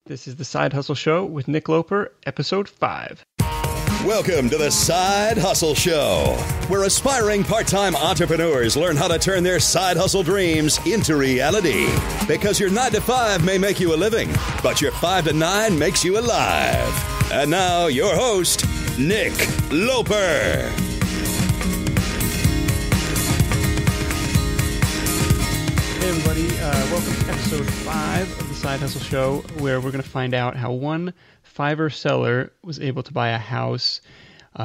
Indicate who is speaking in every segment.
Speaker 1: This is the Side Hustle Show with Nick Loper, episode 5.
Speaker 2: Welcome to the Side Hustle Show, where aspiring part-time entrepreneurs learn how to turn their side hustle dreams into reality. Because your 9 to 5 may make you a living, but your 5 to 9 makes you alive. And now, your host, Nick Loper.
Speaker 1: Hey everybody, welcome to episode 5 of the Side Hustle Show, where we're going to find out how one Fiverr seller was able to buy a house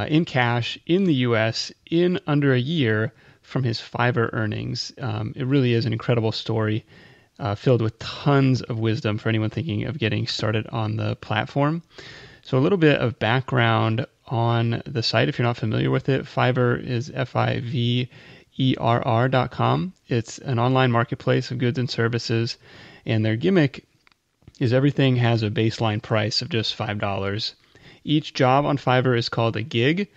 Speaker 1: in cash in the U.S. in under a year from his Fiverr earnings. It really is an incredible story filled with tons of wisdom for anyone thinking of getting started on the platform. So a little bit of background on the site if you're not familiar with it. Fiverr is Fiverr.com. It's an online marketplace of goods and services, and their gimmick is everything has a baseline price of just $5. Each job on Fiverr is called a gig,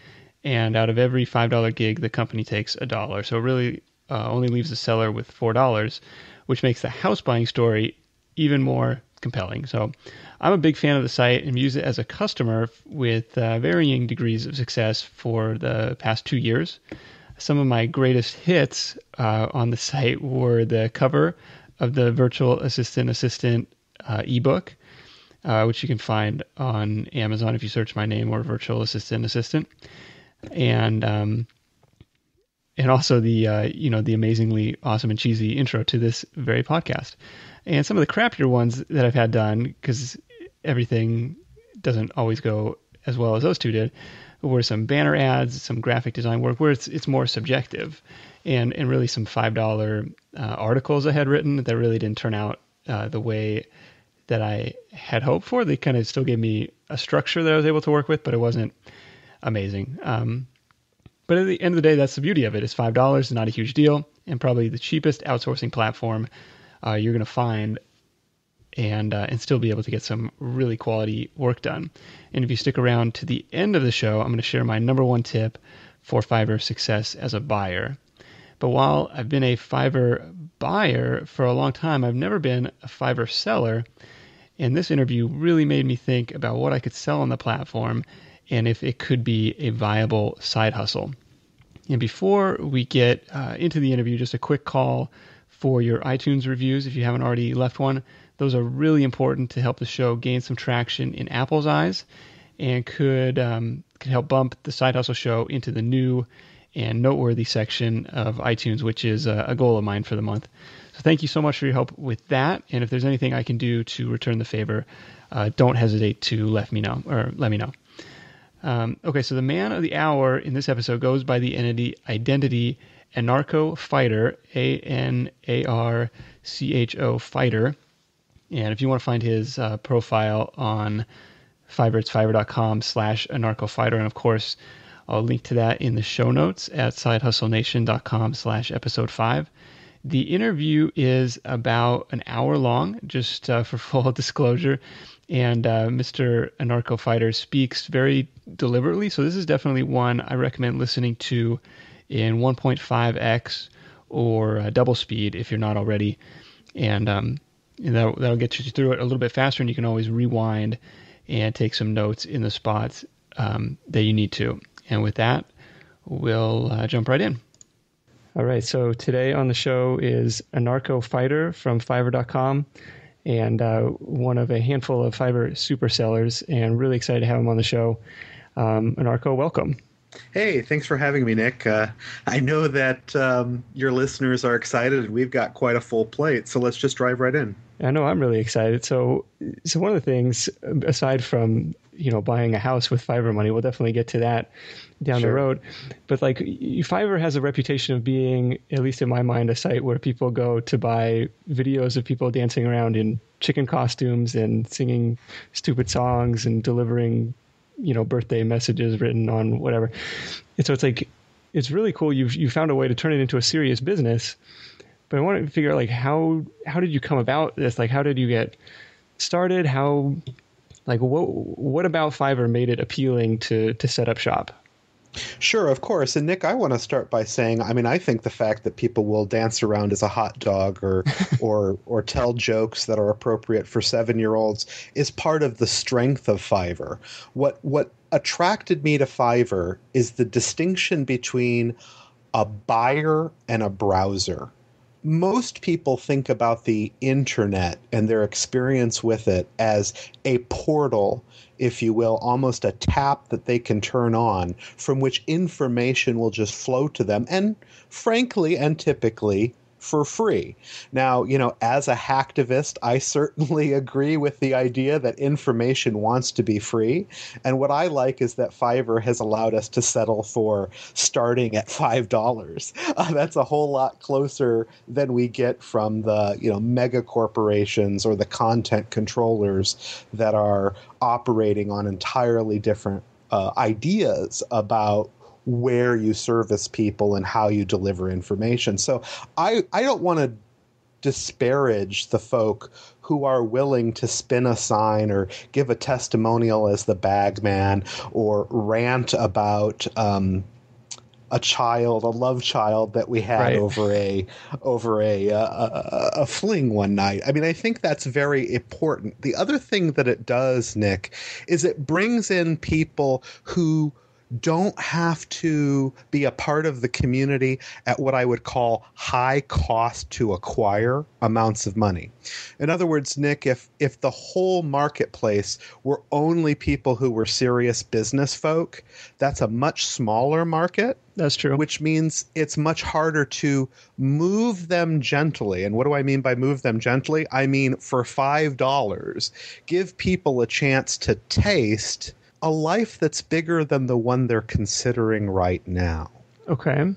Speaker 1: and out of every $5 gig, the company takes $1. So it really only leaves the seller with $4, which makes the house buying story even more compelling. So I'm a big fan of the site and use it as a customer with varying degrees of success for the past 2 years. Some of my greatest hits on the site were the cover of the Virtual Assistant ebook, which you can find on Amazon if you search my name or Virtual Assistant, and also the the amazingly awesome and cheesy intro to this very podcast, and some of the crappier ones that I've had done, because everything doesn't always go as well as those two did, were some banner ads, some graphic design work where it's more subjective, and really some $5 articles I had written that really didn't turn out the way that I had hoped for. They kind of still gave me a structure that I was able to work with, but it wasn't amazing. But at the end of the day, that's the beauty of it. It's $5, it's not a huge deal, and probably the cheapest outsourcing platform you're going to find, and still be able to get some really quality work done. And if you stick around to the end of the show, I'm going to share my number one tip for Fiverr success as a buyer. But while I've been a Fiverr buyer for a long time, I've never been a Fiverr seller. And this interview really made me think about what I could sell on the platform and if it could be a viable side hustle. And before we get into the interview, just a quick call for your iTunes reviews. If you haven't already left one, those are really important to help the show gain some traction in Apple's eyes, and could help bump the Side Hustle Show into the new and noteworthy section of iTunes, which is a goal of mine for the month. So thank you so much for your help with that. And if there's anything I can do to return the favor, don't hesitate to let me know. Okay, so the man of the hour in this episode goes by the identity AnarchoFighter, ANARCHO Fighter. And if you want to find his profile on Fiverr, it's fiverr.com/AnarchoFighter. And of course, I'll link to that in the show notes at sidehustlenation.com/episode 5. The interview is about an hour long, just for full disclosure. And Mr. AnarchoFighter speaks very deliberately. So this is definitely one I recommend listening to in 1.5x or double speed if you're not already. And that'll get you through it a little bit faster, and you can always rewind and take some notes in the spots that you need to. And with that, we'll jump right in. All right, so today on the show is AnarchoFighter from Fiverr.com, and one of a handful of Fiverr super sellers, and really excited to have him on the show. Anarcho, welcome.
Speaker 3: Hey, thanks for having me, Nick. I know that your listeners are excited, and we've got quite a full plate, so let's just dive right in.
Speaker 1: I know I'm really excited. So one of the things, aside from buying a house with Fiverr money, we'll definitely get to that down the road. But Fiverr has a reputation of being, at least in my mind, a site where people go to buy videos of people dancing around in chicken costumes and singing stupid songs and delivering birthday messages written on whatever. And so it's really cool. You found a way to turn it into a serious business. But I wanted to figure out how did you come about this? How did you get started? What about Fiverr made it appealing to set up shop?
Speaker 3: Sure, of course. And Nick, I want to start by saying, I mean, I think the fact that people will dance around as a hot dog or tell jokes that are appropriate for 7-year-olds is part of the strength of Fiverr. What attracted me to Fiverr is the distinction between a buyer and a browser. Most people think about the internet and their experience with it as a portal, if you will, almost a tap that they can turn on from which information will just flow to them, and frankly and typically for free. Now, as a hacktivist, I certainly agree with the idea that information wants to be free. And what I like is that Fiverr has allowed us to settle for starting at $5. That's a whole lot closer than we get from the, mega corporations or the content controllers that are operating on entirely different ideas about where you service people and how you deliver information. So I don't want to disparage the folk who are willing to spin a sign or give a testimonial as the bag man or rant about a love child that we had
Speaker 1: right.
Speaker 3: over a fling one night. I mean, I think that's very important. The other thing that it does, Nick, is it brings in people who don't have to be a part of the community at what I would call high cost to acquire amounts of money. In other words, Nick, if the whole marketplace were only people who were serious business folk, that's a much smaller market.
Speaker 1: That's true.
Speaker 3: Which means it's much harder to move them gently. And what do I mean by move them gently? I mean, for $5, give people a chance to taste a life that's bigger than the one they're considering right now.
Speaker 1: Okay.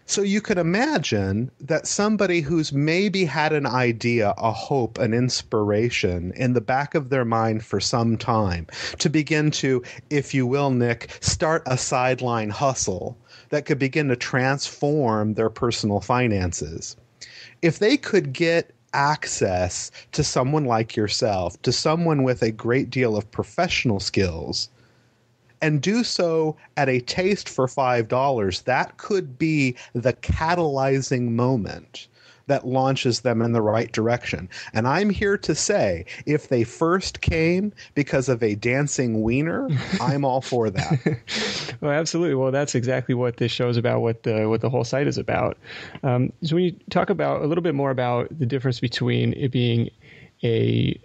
Speaker 3: So you could imagine that somebody who's maybe had an idea, a hope, an inspiration in the back of their mind for some time to begin to, if you will, Nick, start a sideline hustle that could begin to transform their personal finances. If they could get access to someone like yourself, to someone with a great deal of professional skills, and do so at a taste for $5, that could be the catalyzing moment that launches them in the right direction. And I'm here to say, if they first came because of a dancing wiener, I'm all for that.
Speaker 1: Well, absolutely. Well, that's exactly what this show is about, what the whole site is about. So when you talk about a little bit more about the difference between it being a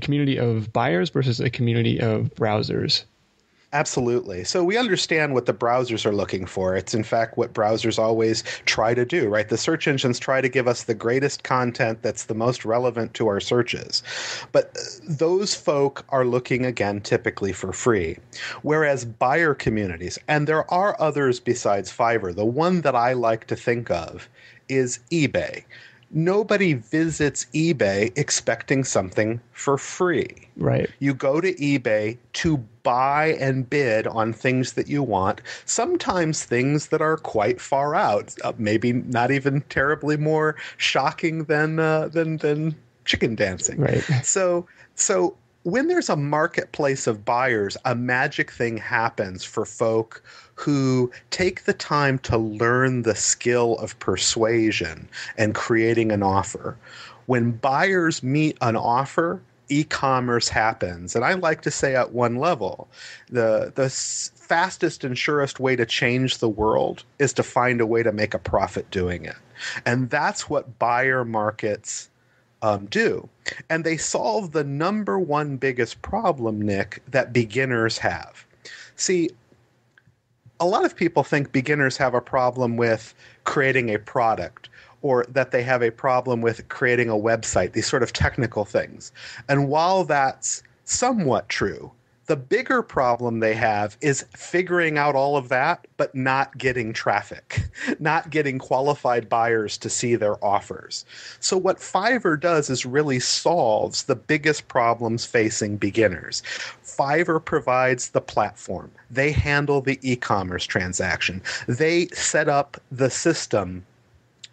Speaker 1: community of buyers versus a community of browsers.
Speaker 3: Absolutely. So we understand what the browsers are looking for. It's in fact what browsers always try to do, right? The search engines try to give us the greatest content that's the most relevant to our searches. But those folk are looking, again, typically for free. Whereas buyer communities, and there are others besides Fiverr, the one that I like to think of is eBay. Nobody visits eBay expecting something for free.
Speaker 1: Right.
Speaker 3: You go to eBay to buy and bid on things that you want, sometimes things that are quite far out, maybe not even terribly more shocking than chicken dancing.
Speaker 1: Right.
Speaker 3: So when there's a marketplace of buyers, a magic thing happens for folk who take the time to learn the skill of persuasion and creating an offer. When buyers meet an offer, e-commerce happens. And I like to say at one level, the fastest and surest way to change the world is to find a way to make a profit doing it. And that's what buyer markets do. And they solve the number one biggest problem, Nick, that beginners have. See, a lot of people think beginners have a problem with creating a product or that they have a problem with creating a website, these sort of technical things. And while that's somewhat true, the bigger problem they have is figuring out all of that, but not getting traffic, not getting qualified buyers to see their offers. So what Fiverr does is really solves the biggest problems facing beginners. Fiverr provides the platform. They handle the e-commerce transaction. They set up the system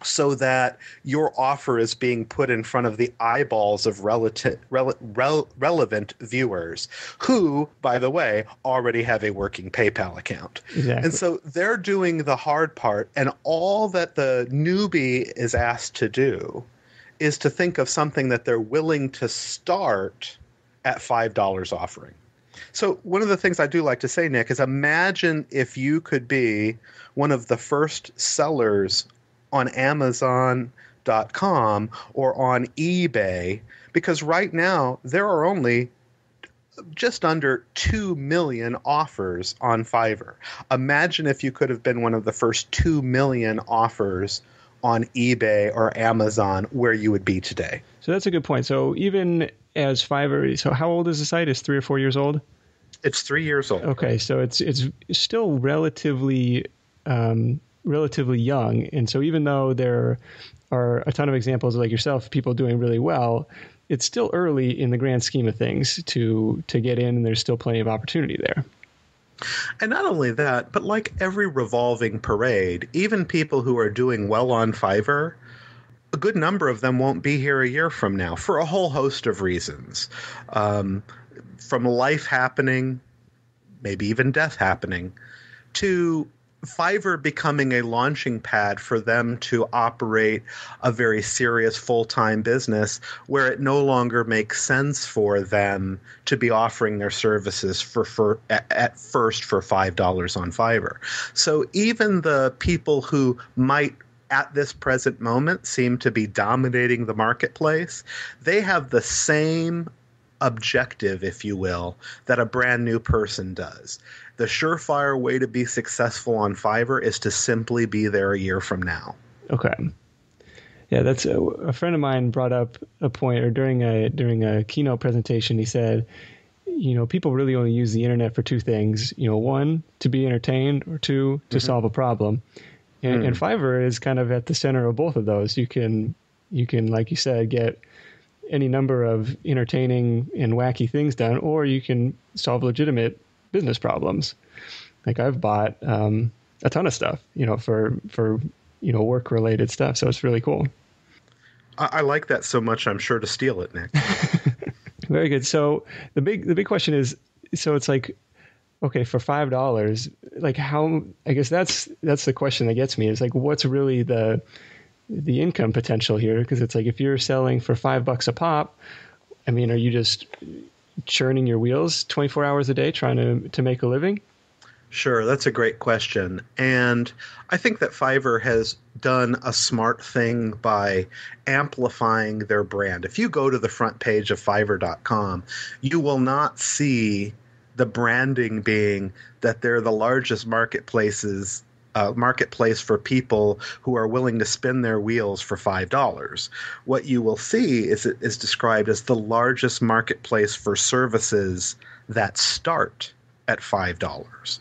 Speaker 3: so that your offer is being put in front of the eyeballs of relevant viewers who, by the way, already have a working PayPal account.
Speaker 1: Exactly.
Speaker 3: And so they're doing the hard part, and all that the newbie is asked to do is to think of something that they're willing to start at $5 offering. So one of the things I do like to say, Nick, is imagine if you could be one of the first sellers on Amazon.com or on eBay, because right now there are only just under 2 million offers on Fiverr. Imagine if you could have been one of the first 2 million offers on eBay or Amazon, where you would be today.
Speaker 1: So that's a good point. So even as Fiverr, so how old is the site? Is 3 or 4 years old?
Speaker 3: It's 3 years old.
Speaker 1: Okay, so it's still relatively young, and so even though there are a ton of examples like yourself, people doing really well, it's still early in the grand scheme of things to get in, and there's still plenty of opportunity there.
Speaker 3: And not only that, but like every revolving parade, even people who are doing well on Fiverr, a good number of them won't be here a year from now for a whole host of reasons. From life happening, maybe even death happening, to Fiverr becoming a launching pad for them to operate a very serious full-time business where it no longer makes sense for them to be offering their services at first for $5 on Fiverr. So even the people who might at this present moment seem to be dominating the marketplace, they have the same objective, if you will, that a brand new person does. The surefire way to be successful on Fiverr is to simply be there a year from now.
Speaker 1: Okay. Yeah, that's a friend of mine brought up a point, or during a keynote presentation, he said, people really only use the internet for two things. One, to be entertained, or two, to solve a problem. And Fiverr is kind of at the center of both of those. You can, like you said, get any number of entertaining and wacky things done, or you can solve legitimate business problems. Like I've bought a ton of stuff, for work related stuff. So it's really cool.
Speaker 3: I like that so much. I'm sure to steal it, Nick.
Speaker 1: Very good. So the big question is, so it's like, okay, for $5, like how? I guess that's the question that gets me. Is like, what's really the income potential here? Because it's like if you're selling for $5 a pop, I mean, are you just churning your wheels 24 hours a day trying to make a living?
Speaker 3: Sure, that's a great question. And I think that Fiverr has done a smart thing by amplifying their brand. If you go to the front page of Fiverr.com, you will not see the branding being that they're the largest marketplace for people who are willing to spin their wheels for $5. What you will see is it is described as the largest marketplace for services that start at $5.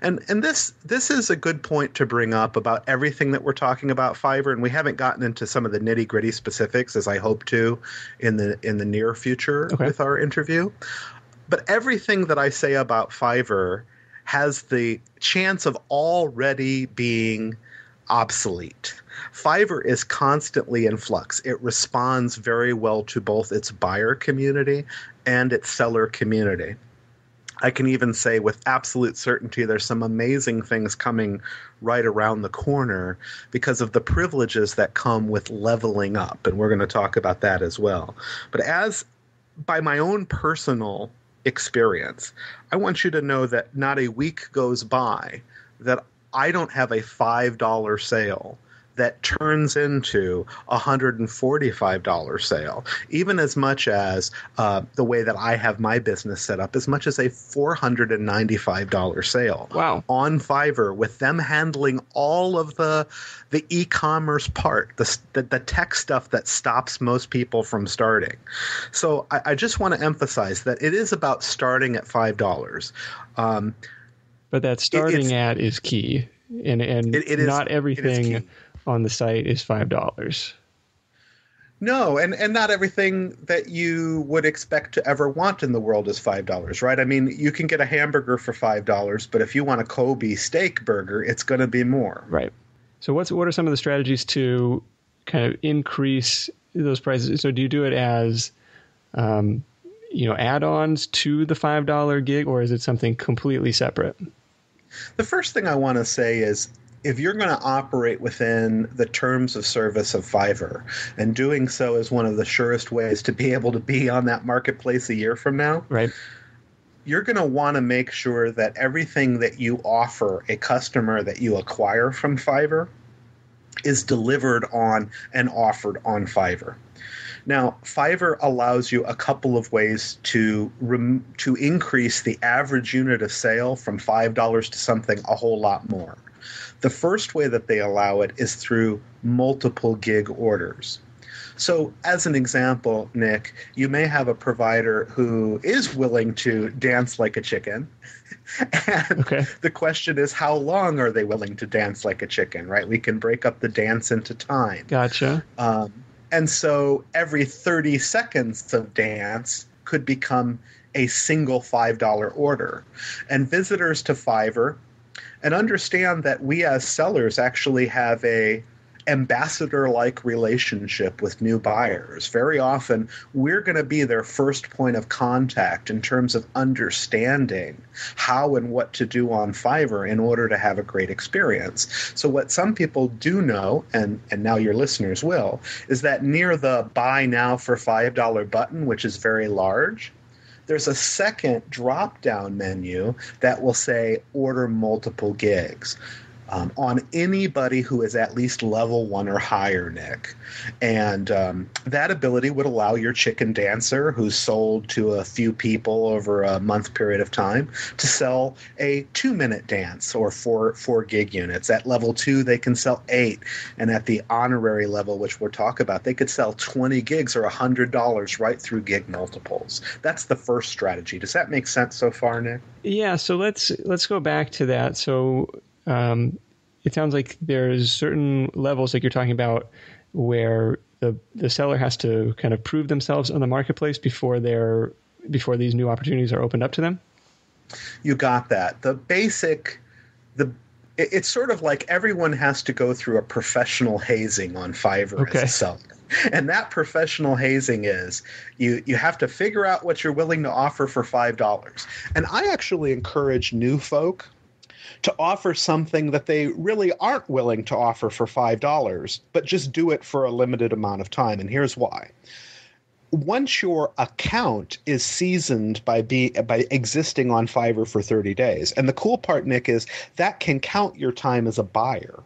Speaker 3: And this is a good point to bring up about everything that we're talking about Fiverr, and we haven't gotten into some of the nitty-gritty specifics as I hope to in the near future with our interview. But everything that I say about Fiverr has the chance of already being obsolete. Fiverr is constantly in flux. It responds very well to both its buyer community and its seller community. I can even say with absolute certainty there's some amazing things coming right around the corner because of the privileges that come with leveling up, and we're going to talk about that as well. But as by my own personal experience, I want you to know that not a week goes by that I don't have a $5 sale that turns into a $145 sale, even as much as the way that I have my business set up, as much as a $495 sale.
Speaker 1: Wow.
Speaker 3: On Fiverr, with them handling all of the e-commerce part, the tech stuff that stops most people from starting. So I just want to emphasize that it is about starting at $5.
Speaker 1: But that starting at is key, and it is, not everything on the site is $5.
Speaker 3: No, and not everything that you would expect to ever want in the world is $5, right? I mean, you can get a hamburger for $5, but if you want a Kobe steak burger, it's going to be more.
Speaker 1: Right. So what are some of the strategies to kind of increase those prices? So do you do it as add-ons to the $5 gig, or is it something completely separate?
Speaker 3: The first thing I want to say is, if you're going to operate within the terms of service of Fiverr, and doing so is one of the surest ways to be able to be on that marketplace a year from now,
Speaker 1: right,
Speaker 3: you're going to want to make sure that everything that you offer a customer that you acquire from Fiverr is delivered on and offered on Fiverr. Now, Fiverr allows you a couple of ways to increase the average unit of sale from $5 to something a whole lot more. The first way that they allow it is through multiple gig orders. So as an example, Nick, you may have a provider who is willing to dance like a chicken. And the question is, how long are they willing to dance like a chicken, right? We can break up the dance into time.
Speaker 1: Gotcha.
Speaker 3: And so every 30 seconds of dance could become a single $5 order. And visitors to Fiverr, and understand that we as sellers actually have a ambassador-like relationship with new buyers. Very often, we're going to be their first point of contact in terms of understanding how and what to do on Fiverr in order to have a great experience. So what some people do know, and now your listeners will, is that near the Buy Now for $5 button, which is very large, there's a second drop-down menu that will say Order Multiple Gigs. On anybody who is at least level 1 or higher, Nick. And that ability would allow your chicken dancer, who's sold to a few people over a month period of time, to sell a 2-minute dance or 4 gig units. At level 2, they can sell 8. And at the honorary level, which we'll talk about, they could sell 20 gigs or $100 right through gig multiples. That's the first strategy. Does that make sense so far, Nick?
Speaker 1: Yeah, so let's go back to that. So it sounds like there's certain levels, like you're talking about, where the seller has to kind of prove themselves on the marketplace before these new opportunities are opened up to them.
Speaker 3: You got that. It's sort of like everyone has to go through a professional hazing on Fiverr as a seller. And that professional hazing is you have to figure out what you're willing to offer for $5. And I actually encourage new folk to offer something that they really aren't willing to offer for $5, but just do it for a limited amount of time. And here's why. Once your account is seasoned by existing on Fiverr for 30 days, and the cool part, Nick, is that can count your time as a buyer.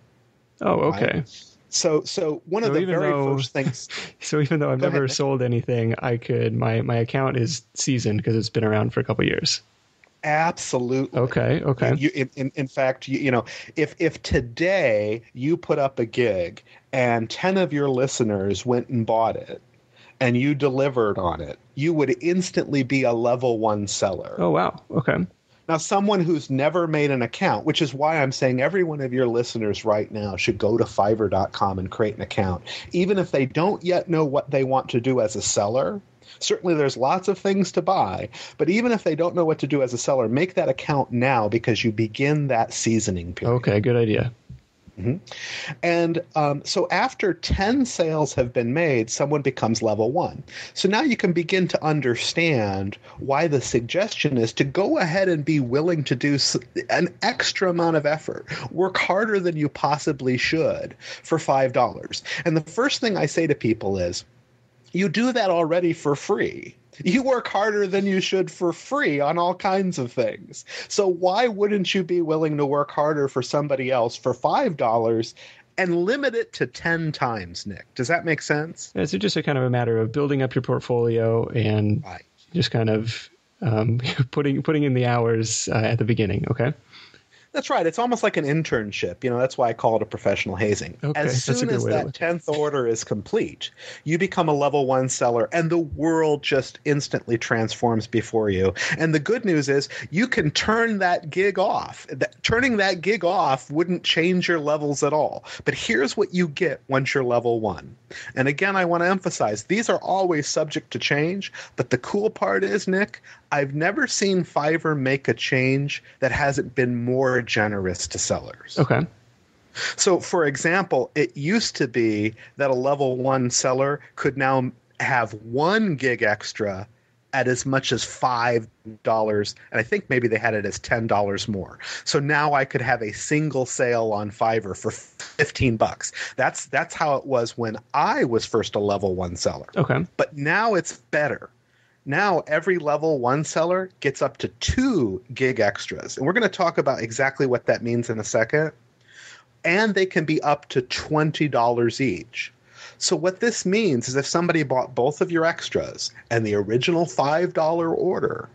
Speaker 1: Oh, okay.
Speaker 3: Right? So one of the very first things.
Speaker 1: So even though I've never sold anything, my account is seasoned because it's been around for a couple of years.
Speaker 3: Absolutely.
Speaker 1: Okay.
Speaker 3: In fact, if today you put up a gig and 10 of your listeners went and bought it and you delivered on it, you would instantly be a level 1 seller.
Speaker 1: Oh, wow. Okay.
Speaker 3: Now, someone who's never made an account, which is why I'm saying every one of your listeners right now should go to Fiverr.com and create an account, even if they don't yet know what they want to do as a seller. Certainly there's lots of things to buy, but even if they don't know what to do as a seller, make that account now because you begin that seasoning period.
Speaker 1: Okay, good idea.
Speaker 3: Mm-hmm. And so after 10 sales have been made, someone becomes level 1. So now you can begin to understand why the suggestion is to go ahead and be willing to do an extra amount of effort, work harder than you possibly should for $5. And the first thing I say to people is, you do that already for free. You work harder than you should for free on all kinds of things. So why wouldn't you be willing to work harder for somebody else for $5 and limit it to 10 times, Nick? Does that make sense?
Speaker 1: It's just a kind of a matter of building up your portfolio and just kind of putting in the hours at the beginning. Okay.
Speaker 3: That's right. It's almost like an internship. That's why I call it a professional hazing.
Speaker 1: Okay,
Speaker 3: as soon as that 10th order is complete, you become a level 1 seller, and the world just instantly transforms before you. And the good news is you can turn that gig off. Turning that gig off wouldn't change your levels at all. But here's what you get once you're level 1. And again, I want to emphasize, these are always subject to change. But the cool part is, Nick, I've never seen Fiverr make a change that hasn't been more generous to sellers.
Speaker 1: Okay.
Speaker 3: So, for example, it used to be that a level 1 seller could now have 1 gig extra at as much as $5, and I think maybe they had it as $10 more. So now I could have a single sale on Fiverr for $15. That's how it was when I was first a level 1 seller.
Speaker 1: Okay.
Speaker 3: But now it's better. Now every level 1 seller gets up to 2 gig extras. And we're going to talk about exactly what that means in a second. And they can be up to $20 each. So what this means is if somebody bought both of your extras and the original $5 order,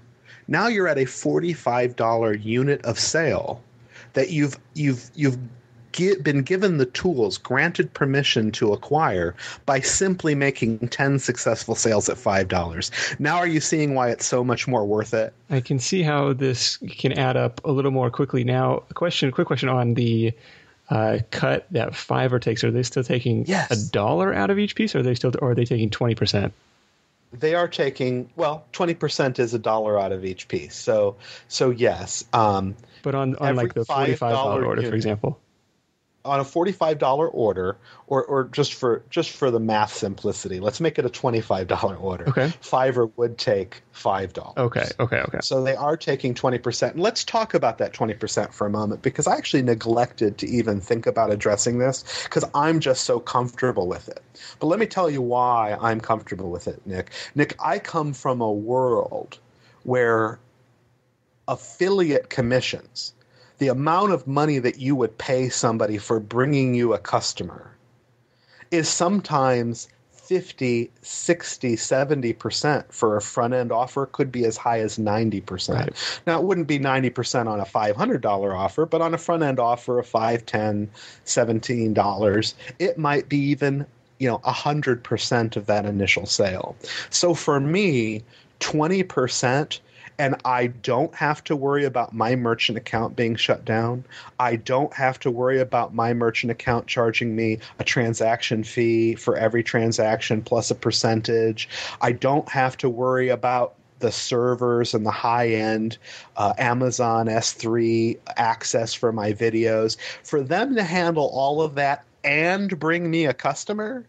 Speaker 3: now you're at a $45 unit of sale that you've been given the tools, granted permission to acquire by simply making 10 successful sales at $5. Now are you seeing why it's so much more worth it?
Speaker 1: I can see how this can add up a little more quickly. Now, quick question on the cut that Fiverr takes. Are they still taking $1 out of each piece, or are they taking 20%?
Speaker 3: They are taking, 20% is $1 out of each piece. So yes.
Speaker 1: But on like the $45 order, for example.
Speaker 3: On a $45 order, or just for the math simplicity, let's make it a $25 order.
Speaker 1: Okay.
Speaker 3: Fiverr would take $5.
Speaker 1: Okay.
Speaker 3: So they are taking 20%. And let's talk about that 20% for a moment, because I actually neglected to even think about addressing this because I'm just so comfortable with it. But let me tell you why I'm comfortable with it, Nick. Nick, I come from a world where affiliate commissions, the amount of money that you would pay somebody for bringing you a customer, is sometimes 50, 60, 70% for a front-end offer, could be as high as 90%.
Speaker 1: Right. Now,
Speaker 3: it wouldn't be 90% on a $500 offer, but on a front-end offer of $5, $10, $17, it might be even 100% of that initial sale. So for me, 20%, and I don't have to worry about my merchant account being shut down. I don't have to worry about my merchant account charging me a transaction fee for every transaction plus a percentage. I don't have to worry about the servers and the high-end Amazon S3 access for my videos. For them to handle all of that and bring me a customer,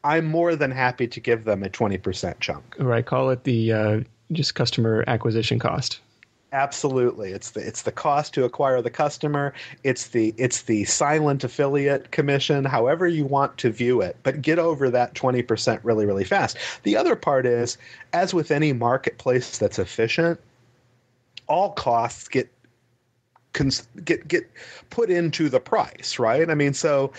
Speaker 3: I'm more than happy to give them a 20% chunk.
Speaker 1: Right. Call it the just customer acquisition cost.
Speaker 3: Absolutely. It's the cost to acquire the customer. It's the silent affiliate commission, however you want to view it. But get over that 20% really, really fast. The other part is, as with any marketplace that's efficient, all costs get put into the price, right? I mean, so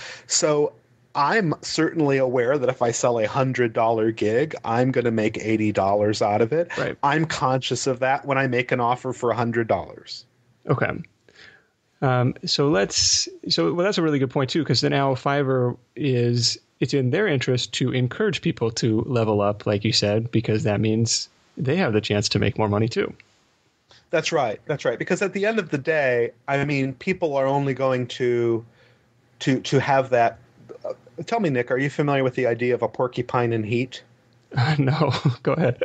Speaker 3: I'm certainly aware that if I sell a $100 gig, I'm going to make $80 out of it.
Speaker 1: Right.
Speaker 3: I'm conscious of that when I make an offer for $100.
Speaker 1: Okay. So that's a really good point too, because now Fiverr it's in their interest to encourage people to level up, like you said, because that means they have the chance to make more money too.
Speaker 3: That's right. Because at the end of the day, I mean, people are only going to have that. Tell me, Nick, are you familiar with the idea of a porcupine in heat?
Speaker 1: No, go ahead.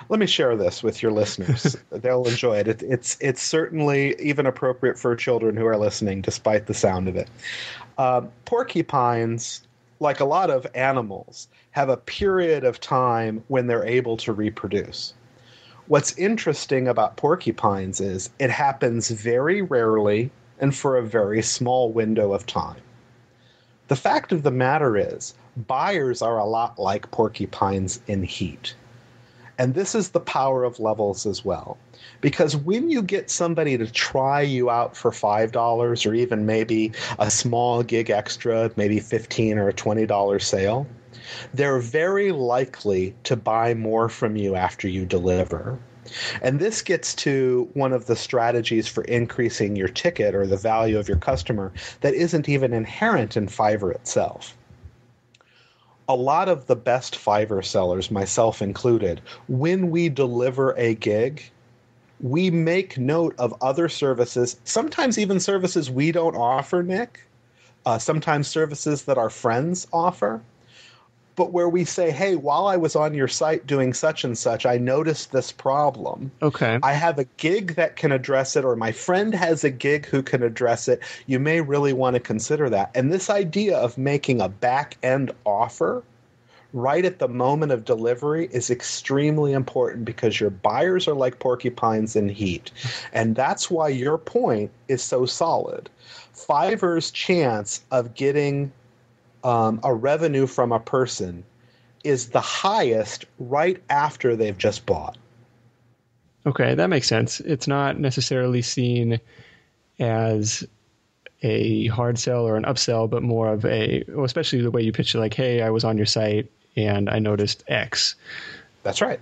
Speaker 3: Let me share this with your listeners. They'll enjoy it. It's certainly even appropriate for children who are listening, despite the sound of it. Porcupines, like a lot of animals, have a period of time when they're able to reproduce. What's interesting about porcupines is it happens very rarely and for a very small window of time. The fact of the matter is, buyers are a lot like porcupines in heat. And this is the power of levels as well. Because when you get somebody to try you out for $5 or even maybe a small gig extra, maybe $15 or a $20 sale, they're very likely to buy more from you after you deliver. And this gets to one of the strategies for increasing your ticket or the value of your customer that isn't even inherent in Fiverr itself. A lot of the best Fiverr sellers, myself included, when we deliver a gig, we make note of other services, sometimes even services we don't offer, Nick, sometimes services that our friends offer. but where we say, hey, while I was on your site doing such and such, I noticed this problem.
Speaker 1: Okay.
Speaker 3: I have a gig that can address it, or my friend has a gig who can address it. You may really want to consider that. And this idea of making a back-end offer right at the moment of delivery is extremely important, because your buyers are like porcupines in heat. And that's why your point is so solid. Fiverr's chance of getting a revenue from a person is the highest right after they've just bought.
Speaker 1: Okay, that makes sense. It's not necessarily seen as a hard sell or an upsell, but more of especially the way you pitch it, like, hey, I was on your site and I noticed X.
Speaker 3: That's right.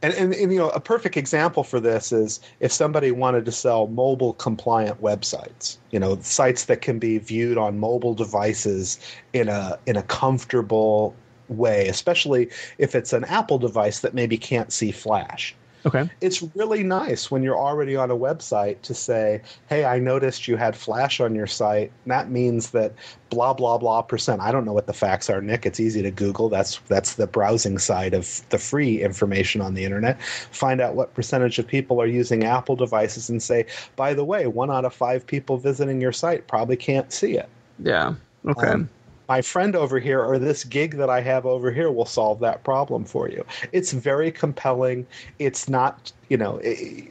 Speaker 3: And a perfect example for this is if somebody wanted to sell mobile compliant websites, sites that can be viewed on mobile devices in a comfortable way, especially if it's an Apple device that maybe can't see Flash.
Speaker 1: Okay.
Speaker 3: It's really nice when you're already on a website to say, hey, I noticed you had Flash on your site. And that means that blah, blah, blah %. I don't know what the facts are, Nick. It's easy to Google. That's the browsing side of the free information on the internet. Find out what percentage of people are using Apple devices and say, by the way, 1 out of 5 people visiting your site probably can't see it.
Speaker 1: Yeah. Okay.
Speaker 3: My friend over here, or this gig that I have over here, will solve that problem for you. It's very compelling. It's not, I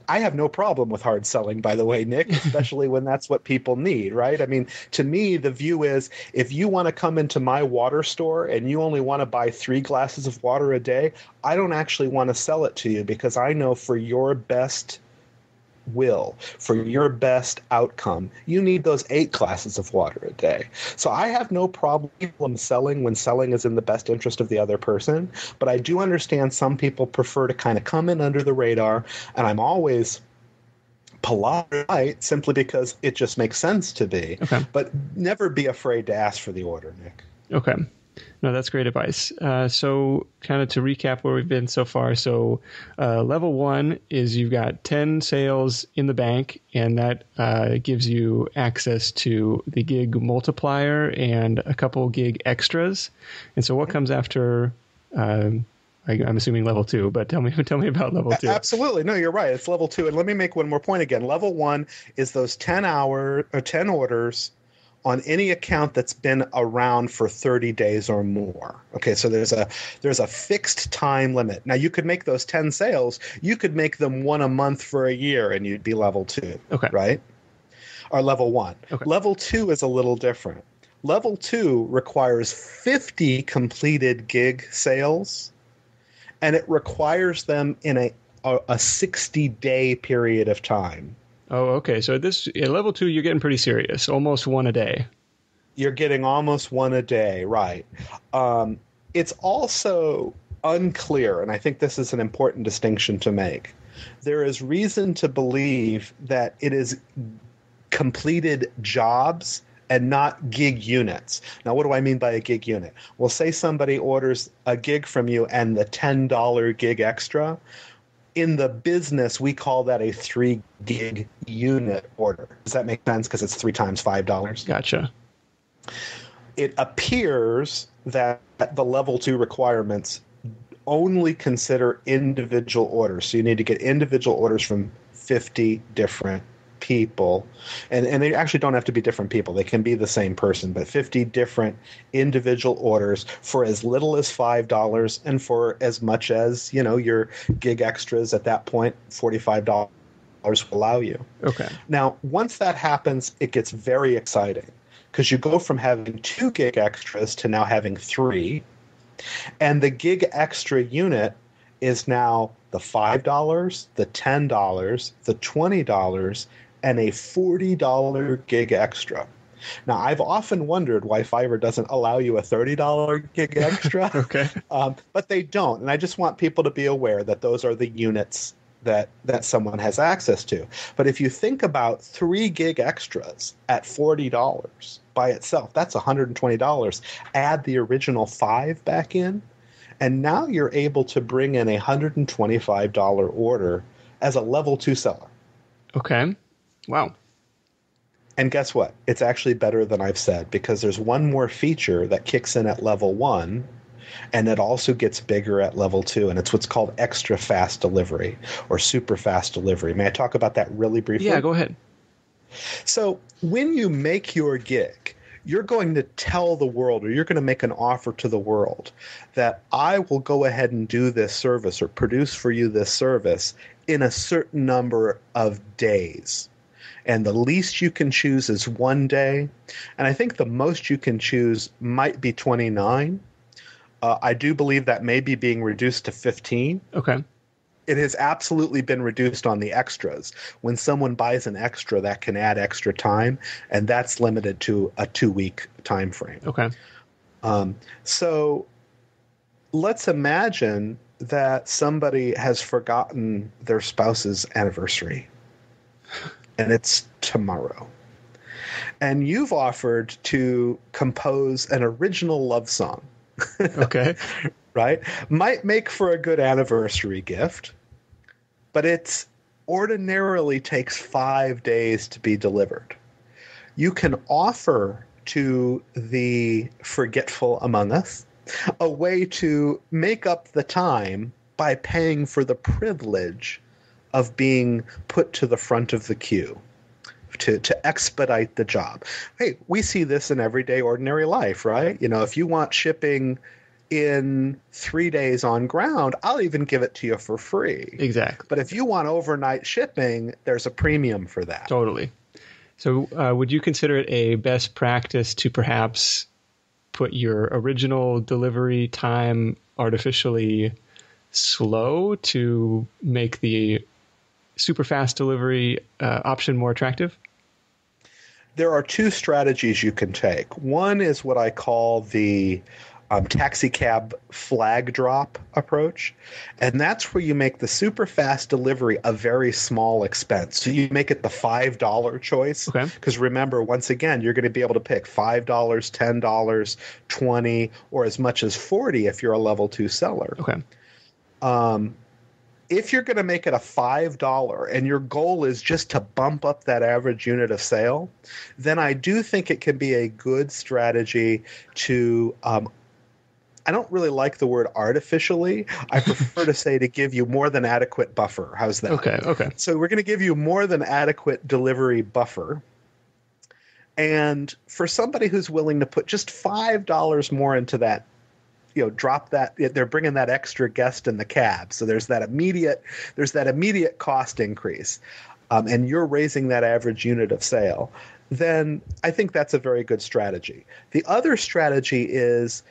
Speaker 3: have no problem with hard selling, by the way, Nick, especially when that's what people need, right? I mean, to me, the view is if you want to come into my water store and you only want to buy 3 glasses of water a day, I don't actually want to sell it to you, because I know for your best for your best outcome, you need those 8 glasses of water a day. So I have no problem selling when selling is in the best interest of the other person, but I do understand some people prefer to kind of come in under the radar, and I'm always polite simply because it just makes sense to be.
Speaker 1: Okay.
Speaker 3: But never be afraid to ask for the order, Nick.
Speaker 1: Okay. No, that's great advice. So kind of to recap where we've been so far. So level 1 is you've got 10 sales in the bank, and that gives you access to the gig multiplier and a couple gig extras. And so what comes after, I'm assuming level 2, but tell me about level 2.
Speaker 3: Absolutely. No, you're right. It's level 2. And let me make one more point again. Level 1 is those 10 orders on any account that's been around for 30 days or more. Okay, so there's a fixed time limit. Now, you could make those 10 sales. You could make them 1 a month for a year, and you'd be level 2,
Speaker 1: okay,
Speaker 3: right? Or level 1. Okay. Level 2 is a little different. Level 2 requires 50 completed gig sales, and it requires them in a 60-day period of time.
Speaker 1: Oh, okay. So at level 2, you're getting pretty serious. Almost 1 a day.
Speaker 3: You're getting almost 1 a day, right? It's also unclear, and I think this is an important distinction to make. There is reason to believe that it is completed jobs and not gig units. Now, what do I mean by a gig unit? Well, say somebody orders a gig from you and the $10 gig extra. In the business, we call that a 3 gig unit order. Does that make sense? Because it's 3 times $5.
Speaker 1: Gotcha.
Speaker 3: It appears that the level 2 requirements only consider individual orders. So you need to get individual orders from 50 different people. And they actually don't have to be different people. They can be the same person, but 50 different individual orders for as little as $5 and for as much as, your gig extras at that point, $45 will allow you.
Speaker 1: Okay.
Speaker 3: Now, once that happens, it gets very exciting because you go from having 2 gig extras to now having 3. And the gig extra unit is now the $5, the $10, the $20, and a $40 gig extra. Now, I've often wondered why Fiverr doesn't allow you a $30 gig extra.
Speaker 1: Okay.
Speaker 3: But they don't. And I just want people to be aware that those are the units that someone has access to. But if you think about 3 gig extras at $40 by itself, that's $120. Add the original 5 back in, and now you're able to bring in a $125 order as a level 2 seller.
Speaker 1: Okay. Wow.
Speaker 3: And guess what? It's actually better than I've said, because there's one more feature that kicks in at level 1, and it also gets bigger at level 2, and it's what's called extra fast delivery or super fast delivery. May I talk about that really briefly?
Speaker 1: Yeah, go ahead.
Speaker 3: So when you make your gig, you're going to tell the world, or you're going to make an offer to the world that I will go ahead and do this service or produce for you this service in a certain number of days. And the least you can choose is 1 day. And I think the most you can choose might be 29. I do believe that may be being reduced to 15.
Speaker 1: Okay.
Speaker 3: It has absolutely been reduced on the extras. When someone buys an extra, that can add extra time, and that's limited to a 2-week time frame.
Speaker 1: Okay.
Speaker 3: So let's imagine that somebody has forgotten their spouse's anniversary, and it's tomorrow. And you've offered to compose an original love song.
Speaker 1: Okay.
Speaker 3: Right? Might make for a good anniversary gift, but it ordinarily takes 5 days to be delivered. You can offer to the forgetful among us a way to make up the time by paying for the privilege of being put to the front of the queue to expedite the job. Hey, we see this in everyday ordinary life, right? You know, if you want shipping in 3 days on ground, I'll even give it to you for free.
Speaker 1: Exactly.
Speaker 3: But if you want overnight shipping, there's a premium for that.
Speaker 1: Totally. So would you consider it a best practice to perhaps put your original delivery time artificially slow to make the super fast delivery option more attractive?
Speaker 3: There are 2 strategies you can take. One is what I call the taxi cab flag drop approach. And that's where you make the super fast delivery a very small expense. So you make it the $5 choice.
Speaker 1: Okay.
Speaker 3: Because remember, once again, you're going to be able to pick $5, $10, $20, or as much as $40 if you're a level 2 seller.
Speaker 1: Okay.
Speaker 3: If you're going to make it a $5 and your goal is just to bump up that average unit of sale, then I do think it can be a good strategy to I don't really like the word artificially. I prefer to say to give you more than adequate buffer. How's that?
Speaker 1: Okay. So
Speaker 3: we're going to give you more than adequate delivery buffer. And for somebody who's willing to put just $5 more into that, you know, drop that, they're bringing that extra guest in the cab. So there's that immediate cost increase. And you're raising that average unit of sale. Then I think that's a very good strategy. The other strategy is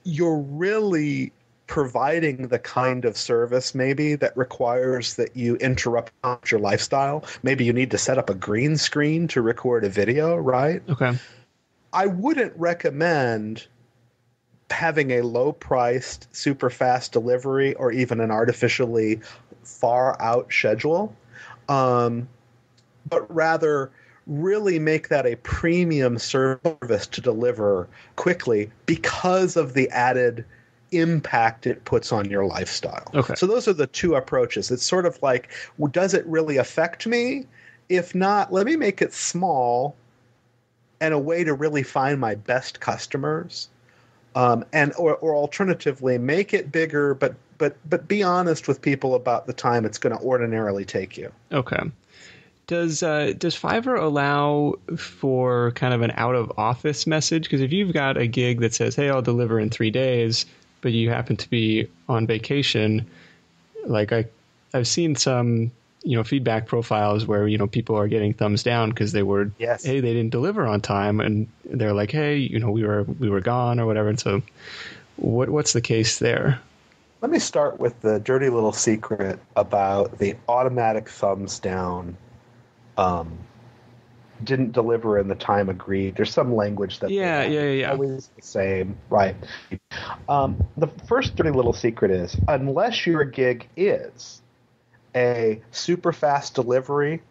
Speaker 3: you're really providing the kind of service maybe that requires that you interrupt your lifestyle. Maybe you need to set up a green screen to record a video, right?
Speaker 1: Okay.
Speaker 3: I wouldn't recommend having a low-priced, super fast delivery or even an artificially far out schedule, but rather really make that a premium service to deliver quickly because of the added impact it puts on your lifestyle.
Speaker 1: Okay.
Speaker 3: So those are the 2 approaches. It's sort of like, well, does it really affect me? If not, let me make it small and a way to really find my best customers. Or alternatively, make it bigger, but be honest with people about the time it's going to ordinarily take you.
Speaker 1: Okay. Does Fiverr allow for kind of an out of office message? Because if you've got a gig that says, "Hey, I'll deliver in 3 days," but you happen to be on vacation, like I've seen some feedback profiles where people are getting thumbs down because they were
Speaker 3: Yes.
Speaker 1: Hey, they didn't deliver on time, and they're like, "Hey, we were gone" or whatever. And so, what's the case there?
Speaker 3: Let me start with the dirty little secret about the automatic thumbs down. Didn't deliver in the time agreed. There's some language that
Speaker 1: yeah.
Speaker 3: always the same, right? The first dirty little secret is, unless your gig is a super fast delivery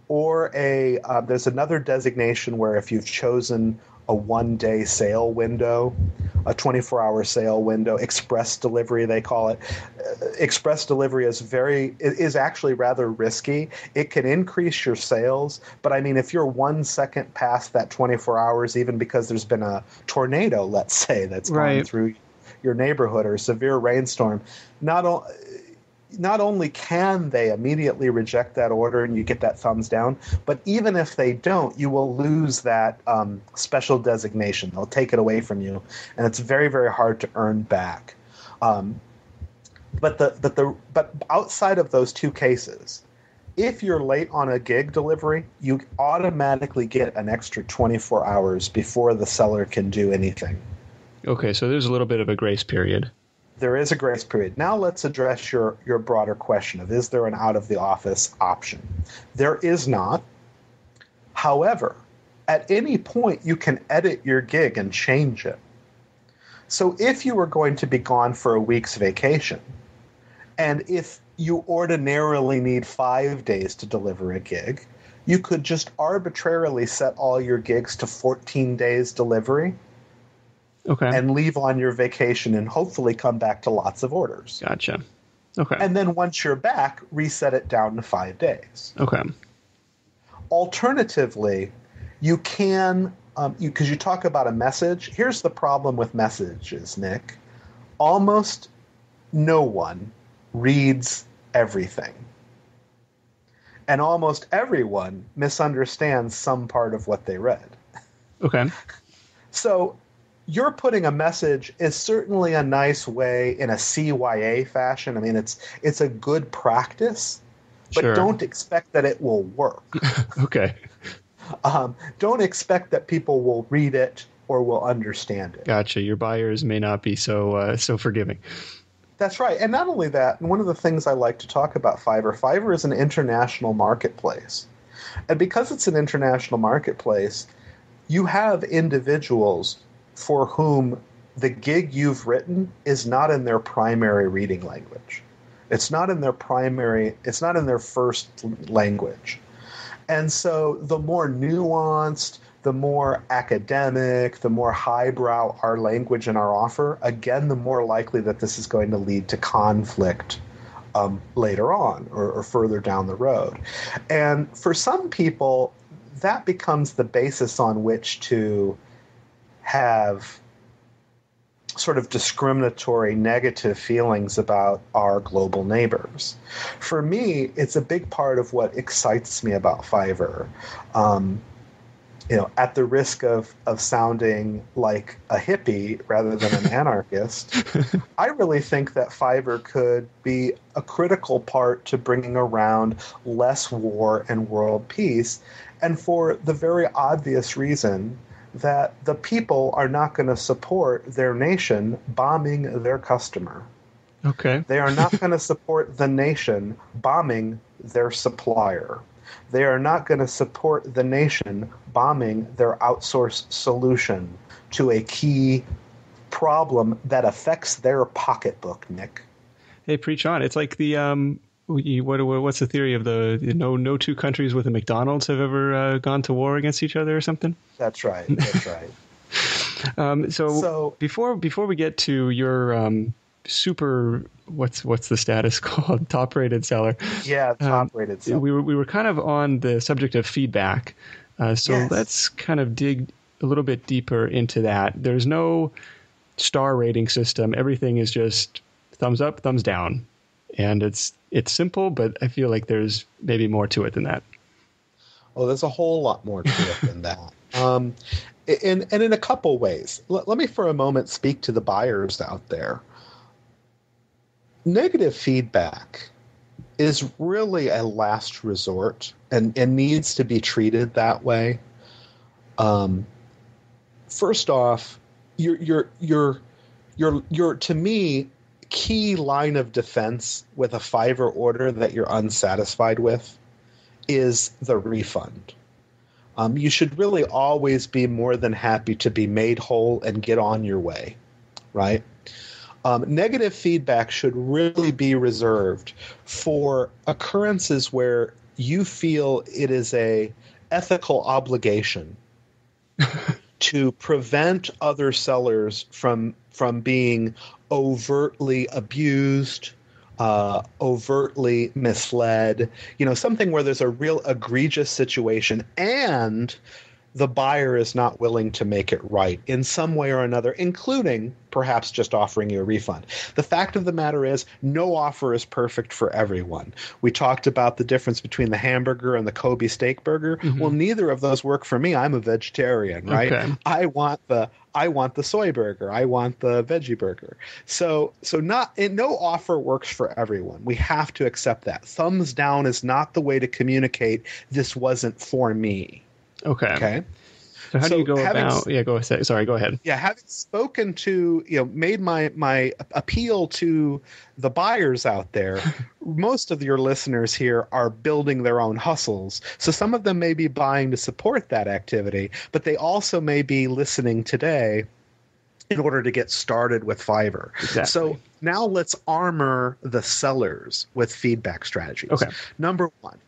Speaker 3: or there's another designation where if you've chosen a 1-day sale window, a 24-hour sale window, express delivery they call it. Express delivery is actually rather risky. It can increase your sales, but I mean, if you're 1 second past that 24 hours, even because there's been a tornado, let's say, that's gone through your neighborhood, or a severe rainstorm, not only can they immediately reject that order and you get that thumbs down, but even if they don't, you will lose that special designation. They'll take it away from you, and it's very, very hard to earn back. But outside of those two cases, if you're late on a gig delivery, you automatically get an extra 24 hours before the seller can do anything.
Speaker 1: Okay, so there's a little bit of a grace period.
Speaker 3: There is a grace period. Now let's address your broader question of, is there an out-of-the-office option? There is not. However, at any point, you can edit your gig and change it. So if you were going to be gone for a week's vacation, and if you ordinarily need 5 days to deliver a gig, you could just arbitrarily set all your gigs to 14 days delivery. Okay. And leave on your vacation and hopefully come back to lots of orders.
Speaker 1: Gotcha. Okay.
Speaker 3: And then once you're back, reset it down to 5 days.
Speaker 1: Okay.
Speaker 3: Alternatively, you can, because you talk about a message. Here's the problem with messages, Nick. Almost no one reads everything. And almost everyone misunderstands some part of what they read.
Speaker 1: Okay.
Speaker 3: So you're putting a message is certainly a nice way in a CYA fashion. I mean, it's a good practice, but
Speaker 1: sure.
Speaker 3: Don't expect that it will work.
Speaker 1: Okay.
Speaker 3: Don't expect that people will read it or will understand it.
Speaker 1: Gotcha. Your buyers may not be so forgiving.
Speaker 3: That's right. And not only that, and one of the things I like to talk about Fiverr is an international marketplace. And because it's an international marketplace, you have individuals for whom the gig you've written is not in their primary reading language. It's not in their first language. And so the more nuanced, the more academic, the more highbrow our language and our offer, again, the more likely that this is going to lead to conflict later on or further down the road. And for some people, that becomes the basis on which to have sort of discriminatory negative feelings about our global neighbors. For me, it's a big part of what excites me about Fiverr. At the risk of sounding like a hippie rather than an anarchist, I really think that Fiverr could be a critical part to bringing around less war and world peace, and for the very obvious reason that the people are not going to support their nation bombing their customer.
Speaker 1: Okay.
Speaker 3: They are not going to support the nation bombing their supplier. They are not going to support the nation bombing their outsourced solution to a key problem that affects their pocketbook, Nick.
Speaker 1: Hey, preach on. It's like the what's the theory of the no two countries with a McDonald's have ever gone to war against each other or something?
Speaker 3: That's right. That's right.
Speaker 1: So before we get to your super what's the status called, top-rated seller?
Speaker 3: Yeah, top-rated seller.
Speaker 1: We were kind of on the subject of feedback, so
Speaker 3: yes.
Speaker 1: Let's kind of dig a little bit deeper into that. There's no star rating system. Everything is just thumbs up, thumbs down, and it's simple, but I feel like there's maybe more to it than that.
Speaker 3: Oh, there's a whole lot more to it than that. And in a couple ways. Let me for a moment speak to the buyers out there. Negative feedback is really a last resort and needs to be treated that way. First off, your to me key line of defense with a Fiverr order that you're unsatisfied with is the refund. You should really always be more than happy to be made whole and get on your way, right? Negative feedback should really be reserved for occurrences where you feel it is a ethical obligation to prevent other sellers from being overtly abused, overtly misled, something where there's a real egregious situation and the buyer is not willing to make it right in some way or another, including perhaps just offering you a refund. The fact of the matter is, no offer is perfect for everyone. We talked about the difference between the hamburger and the Kobe steak burger. Mm-hmm. Well, neither of those work for me. I'm a vegetarian, right? Okay. I want the soy burger. I want the veggie burger. So no offer works for everyone. We have to accept that. Thumbs down is not the way to communicate. This wasn't for me.
Speaker 1: Okay. So how do you go about? Yeah, go ahead. Sorry, go ahead.
Speaker 3: Yeah, having spoken to, made my appeal to the buyers out there. Most of your listeners here are building their own hustles. So some of them may be buying to support that activity, but they also may be listening today in order to get started with Fiverr. Exactly. So now let's armor the sellers with feedback strategies. Okay. Number one.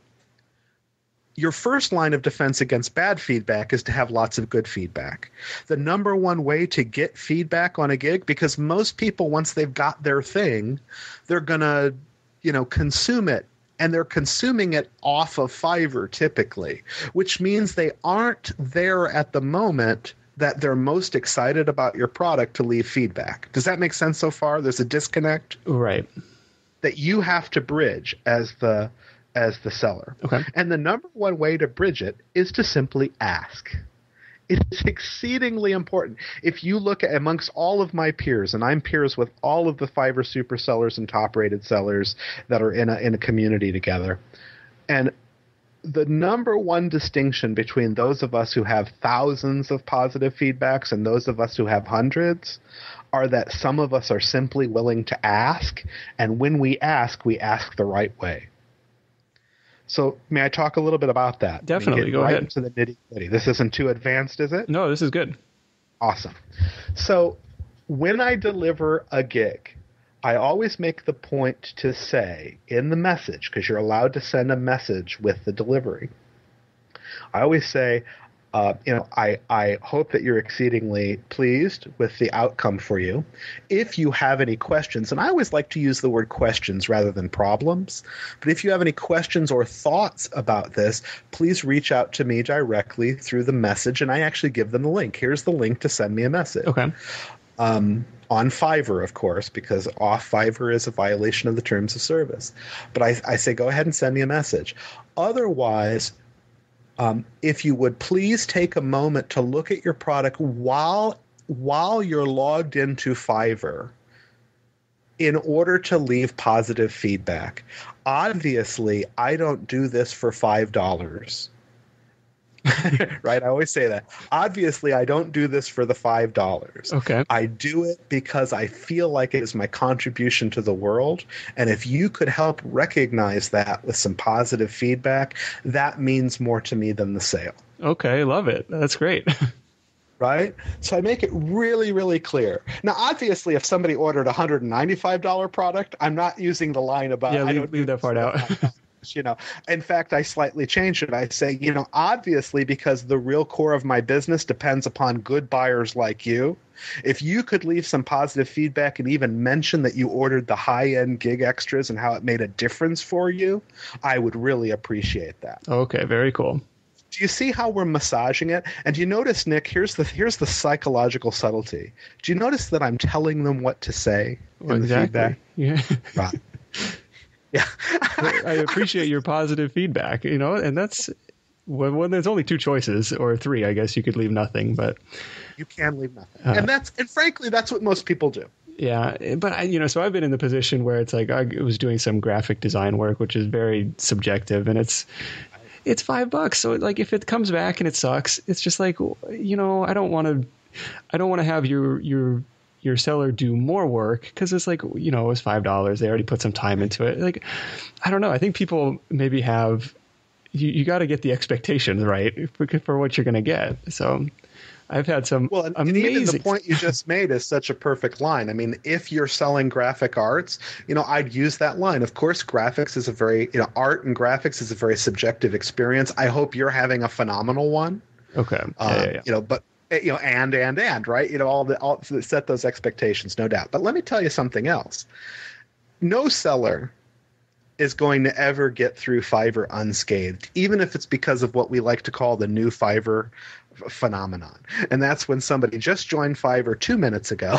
Speaker 3: Your first line of defense against bad feedback is to have lots of good feedback. The number one way to get feedback on a gig, because most people, once they've got their thing, they're going to, consume it. And they're consuming it off of Fiverr typically, which means they aren't there at the moment that they're most excited about your product to leave feedback. Does that make sense so far? There's a disconnect?
Speaker 1: Right.
Speaker 3: That you have to bridge as the seller. Okay. And the number one way to bridge it is to simply ask. It's exceedingly important. If you look at amongst all of my peers, and I'm peers with all of the Fiverr super sellers and top-rated sellers that are in a community together, and the number one distinction between those of us who have thousands of positive feedbacks and those of us who have hundreds are that some of us are simply willing to ask, and when we ask the right way. So may I talk a little bit about that?
Speaker 1: Definitely. Go ahead.
Speaker 3: Into the nitty-gritty. This isn't too advanced, is it?
Speaker 1: No, this is good.
Speaker 3: Awesome. So when I deliver a gig, I always make the point to say in the message, because you're allowed to send a message with the delivery, I always say, I hope that you're exceedingly pleased with the outcome for you. If you have any questions, and I always like to use the word questions rather than problems, but if you have any questions or thoughts about this, please reach out to me directly through the message, and I actually give them the link. Here's the link to send me a message.
Speaker 1: Okay.
Speaker 3: On Fiverr, of course, because off Fiverr is a violation of the terms of service. But I say, go ahead and send me a message. Otherwise, if you would please take a moment to look at your product while you're logged into Fiverr in order to leave positive feedback. Obviously, I don't do this for $5. Right? I always say that. Obviously, I don't do this for the $5.
Speaker 1: Okay.
Speaker 3: I do it because I feel like it is my contribution to the world. And if you could help recognize that with some positive feedback, that means more to me than the sale.
Speaker 1: Okay. Love it. That's great.
Speaker 3: Right? So I make it really, really clear. Now, obviously, if somebody ordered a $195 product, I'm not using the line about...
Speaker 1: Yeah, leave that part out.
Speaker 3: In fact, I slightly changed it. I say, obviously, because the real core of my business depends upon good buyers like you. If you could leave some positive feedback and even mention that you ordered the high-end gig extras and how it made a difference for you, I would really appreciate that.
Speaker 1: Okay, very cool.
Speaker 3: Do you see how we're massaging it? And do you notice, Nick, here's the psychological subtlety. Do you notice that I'm telling them what to say in the feedback?
Speaker 1: Yeah.
Speaker 3: Right. Yeah.
Speaker 1: I appreciate your positive feedback, and that's when there's only two choices, or three, I guess you could leave nothing, but
Speaker 3: you can leave nothing. And frankly, that's what most people do.
Speaker 1: Yeah. But so I've been in the position where it's like, I was doing some graphic design work, which is very subjective, and it's $5. So like, if it comes back and it sucks, it's just like, I don't want to have your seller do more work, because it's like, it was $5. They already put some time into it. Like, I don't know. I think people maybe have, you got to get the expectations right for what you're going to get. So I've had some amazing...
Speaker 3: and even the point you just made is such a perfect line. I mean, if you're selling graphic arts, I'd use that line. Of course, graphics is a very, art and graphics is a very subjective experience. I hope you're having a phenomenal one.
Speaker 1: Okay.
Speaker 3: Yeah. and right, all set those expectations, no doubt. But let me tell you something else. No seller is going to ever get through Fiverr unscathed, even if it's because of what we like to call the new Fiverr phenomenon. And that's when somebody just joined Fiverr 2 minutes ago.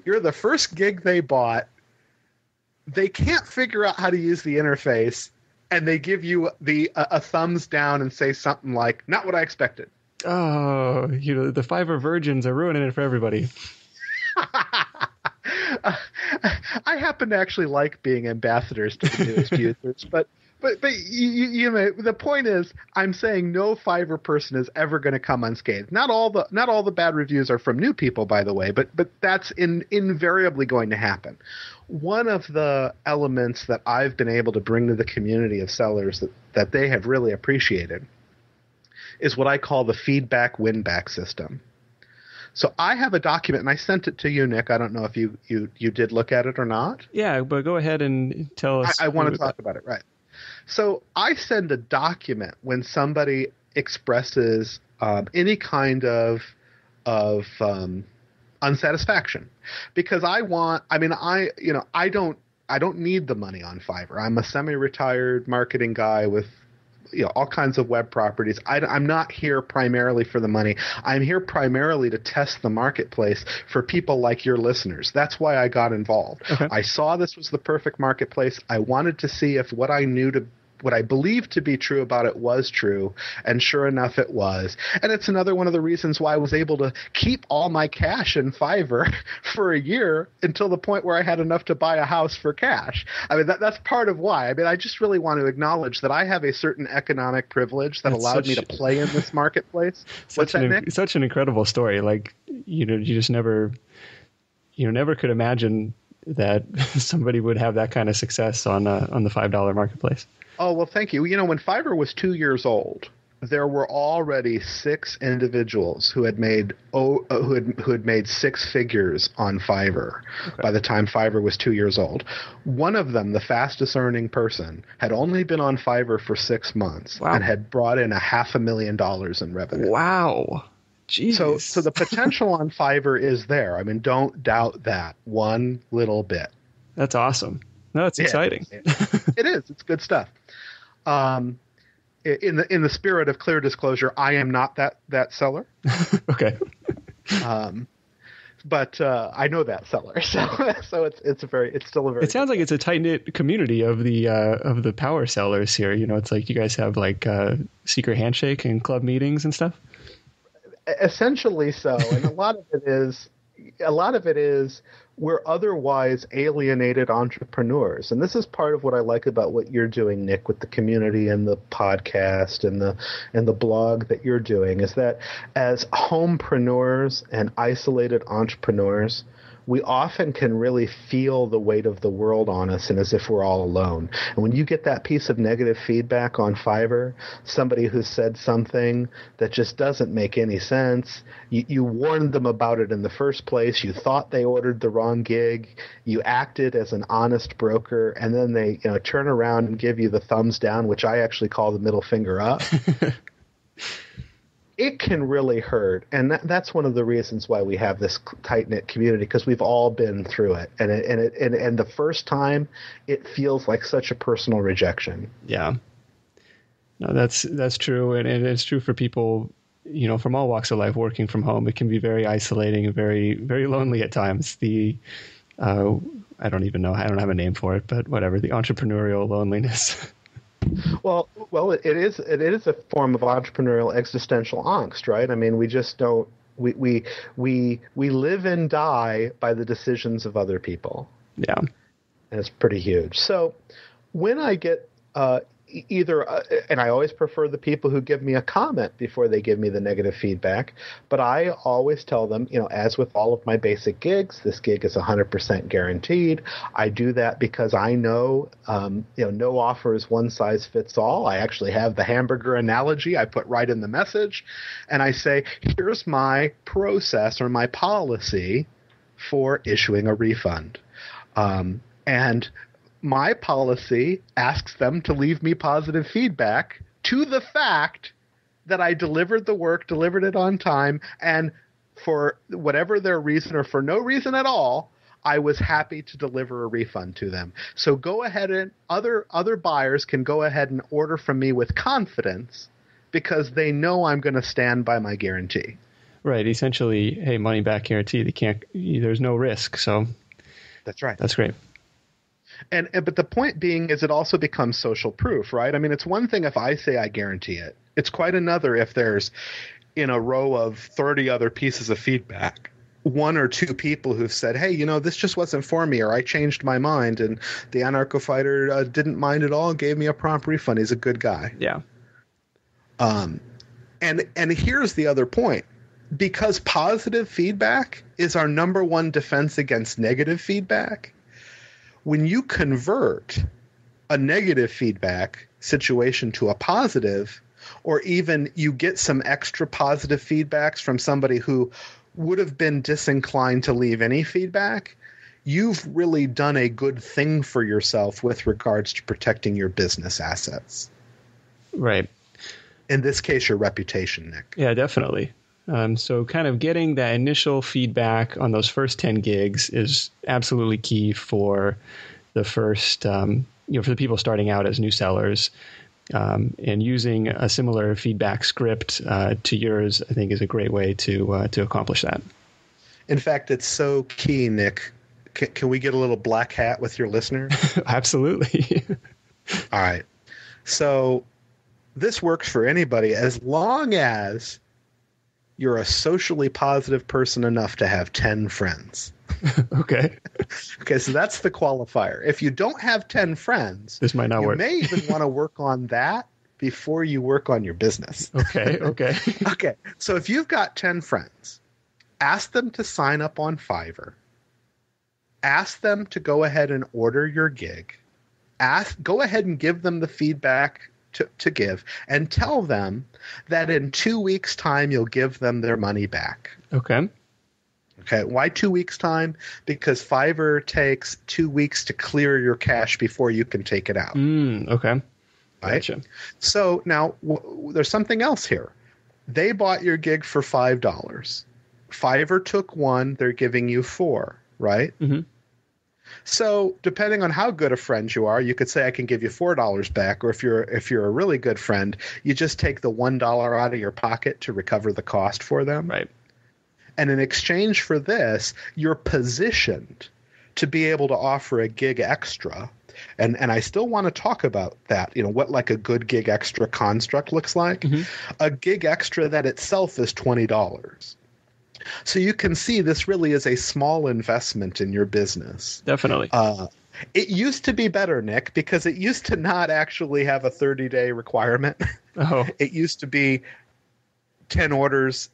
Speaker 3: You're the first gig they bought. They can't figure out how to use the interface, and they give you a thumbs down and say something like, "Not what I expected."
Speaker 1: Oh, the Fiverr virgins are ruining it for everybody.
Speaker 3: I happen to actually like being ambassadors to the newest users, but the point is, I'm saying no Fiverr person is ever going to come unscathed. Not all the bad reviews are from new people, by the way, but that's invariably going to happen. One of the elements that I've been able to bring to the community of sellers that they have really appreciated is what I call the feedback win-back system. So I have a document, and I sent it to you, Nick. I don't know if you did look at it or not.
Speaker 1: Yeah, but go ahead and tell us.
Speaker 3: I want to talk about it, right. So I send a document when somebody expresses any kind of unsatisfaction, because I don't need the money on Fiverr. I'm a semi-retired marketing guy with all kinds of web properties. I'm not here primarily for the money. I'm here primarily to test the marketplace for people like your listeners. That's why I got involved. Okay. I saw this was the perfect marketplace. I wanted to see if what I believed to be true about it was true, and sure enough it was. And it's another one of the reasons why I was able to keep all my cash in Fiverr for a year until the point where I had enough to buy a house for cash. I mean, that's part of why. I mean, I just really want to acknowledge that I have a certain economic privilege that allowed me to play in this marketplace. What's that, Nick?
Speaker 1: Such an incredible story. Like, you just never could imagine that somebody would have that kind of success on the $5 marketplace.
Speaker 3: Oh, well, thank you. When Fiverr was 2 years old, there were already 6 individuals who had made six figures on Fiverr by the time Fiverr was 2 years old. One of them, the fastest earning person, had only been on Fiverr for 6 months and had brought in $500,000 in revenue.
Speaker 1: Wow. Jeez.
Speaker 3: So the potential on Fiverr is there. I mean, don't doubt that one little bit.
Speaker 1: That's awesome. No, it's exciting.
Speaker 3: It is. It's good stuff. In the spirit of clear disclosure, I am not that seller.
Speaker 1: Okay.
Speaker 3: But I know that seller, so it's still a very.
Speaker 1: It sounds like it's a tight knit community of the power sellers here. It's like you guys have like secret handshake and club meetings and stuff.
Speaker 3: Essentially, so, and a lot of it is we're otherwise alienated entrepreneurs. And this is part of what I like about what you're doing, Nick, with the community and the podcast and the blog that you're doing, is that as homepreneurs and isolated entrepreneurs, we often can really feel the weight of the world on us and as if we're all alone. And when you get that piece of negative feedback on Fiverr, somebody who said something that just doesn't make any sense, you warned them about it in the first place, you thought they ordered the wrong gig, you acted as an honest broker, and then they turn around and give you the thumbs down, which I actually call the middle finger up. It can really hurt, and that's one of the reasons why we have this tight-knit community, because we've all been through it, and the first time it feels like such a personal rejection.
Speaker 1: Yeah, no, that's true, and it's true for people, from all walks of life working from home. It can be very isolating and very, very lonely at times. I don't even know, I don't have a name for it, but whatever, the entrepreneurial loneliness.
Speaker 3: Well, it is a form of entrepreneurial existential angst, right? I mean, we just don't we live and die by the decisions of other people. Yeah, and it's pretty huge. So when I get and I always prefer the people who give me a comment before they give me the negative feedback, but I always tell them, as with all of my basic gigs, this gig is 100% guaranteed. I do that because I know, no offer is one size fits all. I actually have the hamburger analogy I put right in the message, and I say, here's my process or my policy for issuing a refund. And my policy asks them to leave me positive feedback to the fact that I delivered the work, delivered it on time, and for whatever their reason or for no reason at all, I was happy to deliver a refund to them. So go ahead and other buyers can go ahead and order from me with confidence because they know I'm going to stand by my guarantee.
Speaker 1: Right. Essentially, hey, money back guarantee. There's no risk. So
Speaker 3: that's right.
Speaker 1: That's great.
Speaker 3: But the point being is it also becomes social proof, right? I mean, it's one thing if I say I guarantee it. It's quite another if there's in a row of 30 other pieces of feedback, one or two people who've said, hey, this just wasn't for me, or I changed my mind, and the AnarchoFighter didn't mind at all and gave me a prompt refund. He's a good guy.
Speaker 1: Yeah.
Speaker 3: And here's the other point. Because positive feedback is our number one defense against negative feedback, when you convert a negative feedback situation to a positive, or even you get some extra positive feedbacks from somebody who would have been disinclined to leave any feedback, you've really done a good thing for yourself with regards to protecting your business assets.
Speaker 1: Right.
Speaker 3: In this case, your reputation, Nick.
Speaker 1: Yeah, definitely. So kind of getting that initial feedback on those first 10 gigs is absolutely key for the first, for the people starting out as new sellers. And using a similar feedback script to yours, I think, is a great way to accomplish that.
Speaker 3: In fact, it's so key, Nick. Can we get a little black hat with your listeners?
Speaker 1: Absolutely.
Speaker 3: All right. So this works for anybody as long as you're a socially positive person enough to have 10 friends.
Speaker 1: Okay.
Speaker 3: Okay, so that's the qualifier. If you don't have 10 friends,
Speaker 1: this might not work.
Speaker 3: You may even want to work on that before you work on your business.
Speaker 1: Okay.
Speaker 3: Okay, so if you've got 10 friends, ask them to sign up on Fiverr. Ask them to go ahead and order your gig. Go ahead and give them the feedback to give, and tell them that in 2 weeks' time you'll give them their money back.
Speaker 1: Okay.
Speaker 3: Okay. Why 2 weeks' time? Because Fiverr takes 2 weeks to clear your cash before you can take it out.
Speaker 1: Okay.
Speaker 3: Right?
Speaker 1: Gotcha.
Speaker 3: So now there's something else here. They bought your gig for $5. Fiverr took one. They're giving you $4, right?
Speaker 1: Mm-hmm.
Speaker 3: So depending on how good a friend you are, you could say I can give you $4 back, or if you're a really good friend, you just take the $1 out of your pocket to recover the cost for them.
Speaker 1: Right.
Speaker 3: And in exchange for this, you're positioned to be able to offer a gig extra. And I still want to talk about that, what like a good gig extra construct looks like. Mm-hmm. A gig extra that itself is $20. So you can see this really is a small investment in your business.
Speaker 1: Definitely.
Speaker 3: It used to be better, Nick, because it used to not actually have a 30-day requirement.
Speaker 1: Oh.
Speaker 3: It used to be 10 orders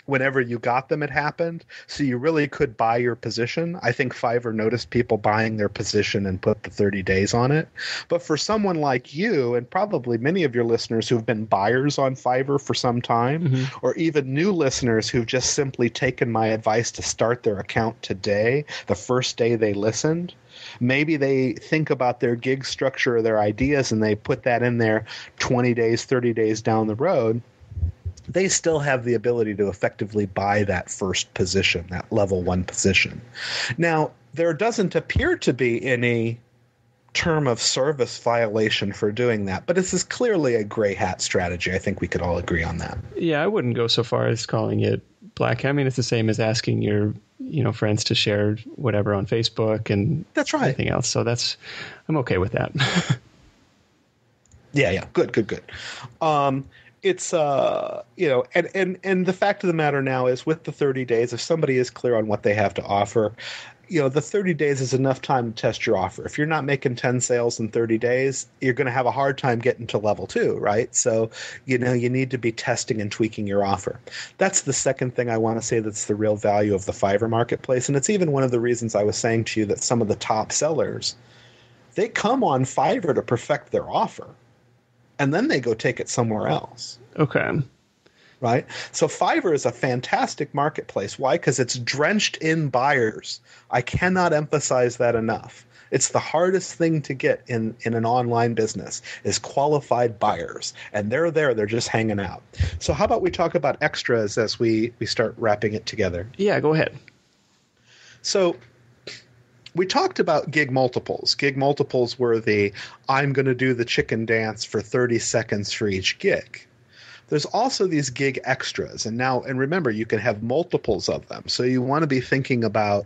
Speaker 3: whenever you got them, it happened. So you really could buy your position. I think Fiverr noticed people buying their position and put the 30 days on it. But for someone like you, and probably many of your listeners who've been buyers on Fiverr for some time, mm-hmm. or even new listeners who've just simply taken my advice to start their account today, the first day they listened, maybe they think about their gig structure or their ideas and they put that in there 20 days, 30 days down the road. They still have the ability to effectively buy that first position, that level 1 position. Now, there doesn't appear to be any term of service violation for doing that, but this is clearly a gray hat strategy. I think we could all agree on that.
Speaker 1: Yeah, I wouldn't go so far as calling it black. I mean, it's the same as asking your friends to share whatever on Facebook and
Speaker 3: that's right.
Speaker 1: Anything else. So I'm okay with that.
Speaker 3: Yeah. Good. It's and the fact of the matter now is with the 30 days, if somebody is clear on what they have to offer, the 30 days is enough time to test your offer. If you're not making 10 sales in 30 days, you're going to have a hard time getting to level 2, right? So, you need to be testing and tweaking your offer. That's the second thing I want to say that's the real value of the Fiverr marketplace. And it's even one of the reasons I was saying to you that some of the top sellers, they come on Fiverr to perfect their offer. And then they go take it somewhere else.
Speaker 1: Okay.
Speaker 3: right? So Fiverr is a fantastic marketplace. Why? Because it's drenched in buyers. I cannot emphasize that enough. It's the hardest thing to get in an online business is qualified buyers. And they're there. They're just hanging out. So how about we talk about extras as we start wrapping it together?
Speaker 1: Yeah, go ahead.
Speaker 3: So we talked about gig multiples. Gig multiples were the I'm going to do the chicken dance for 30 seconds for each gig. There's also these gig extras. And remember, you can have multiples of them. So you want to be thinking about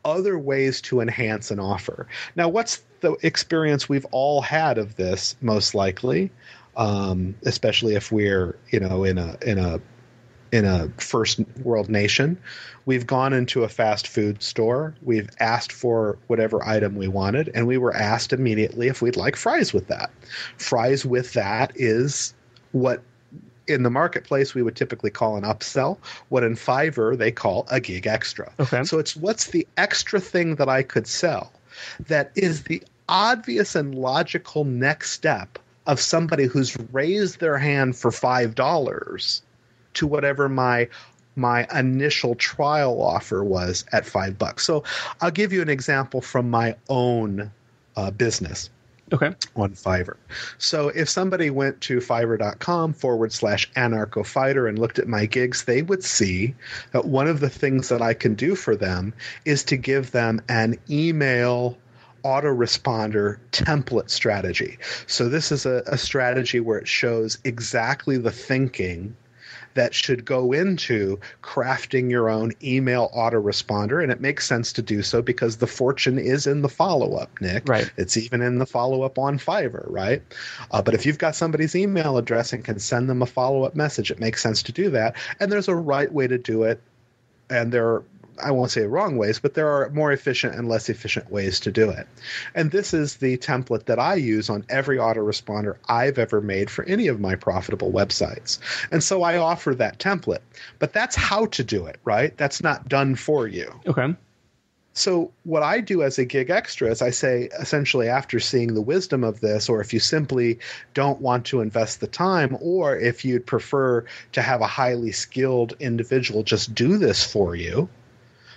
Speaker 3: other ways to enhance an offer. Now, what's the experience we've all had of this most likely, especially if we're, in a first world nation? We've gone into a fast food store. We've asked for whatever item we wanted, and we were asked immediately if we'd like fries with that. Fries with that is what in the marketplace we would typically call an upsell, what in Fiverr they call a gig extra.
Speaker 1: Okay.
Speaker 3: So it's what's the extra thing that I could sell that is the obvious and logical next step of somebody who's raised their hand for $5 to whatever my initial trial offer was at $5. So I'll give you an example from my own business.
Speaker 1: Okay.
Speaker 3: On Fiverr. So if somebody went to fiverr.com/AnarchoFighter and looked at my gigs, they would see that one of the things that I can do for them is to give them an email autoresponder template strategy. So this is a strategy where it shows exactly the thinking that should go into crafting your own email autoresponder. And it makes sense to do so because the fortune is in the follow-up, Nick.
Speaker 1: Right.
Speaker 3: It's even in the follow-up on Fiverr, right? But if you've got somebody's email address and can send them a follow-up message, it makes sense to do that. And there's a right way to do it. And there are, I won't say wrong ways, but there are more efficient and less efficient ways to do it. And this is the template that I use on every autoresponder I've ever made for any of my profitable websites. And so I offer that template. But that's how to do it, right? That's not done for you.
Speaker 1: Okay.
Speaker 3: So what I do as a gig extra is I say, essentially, after seeing the wisdom of this, or if you simply don't want to invest the time, or if you'd prefer to have a highly skilled individual just do this for you,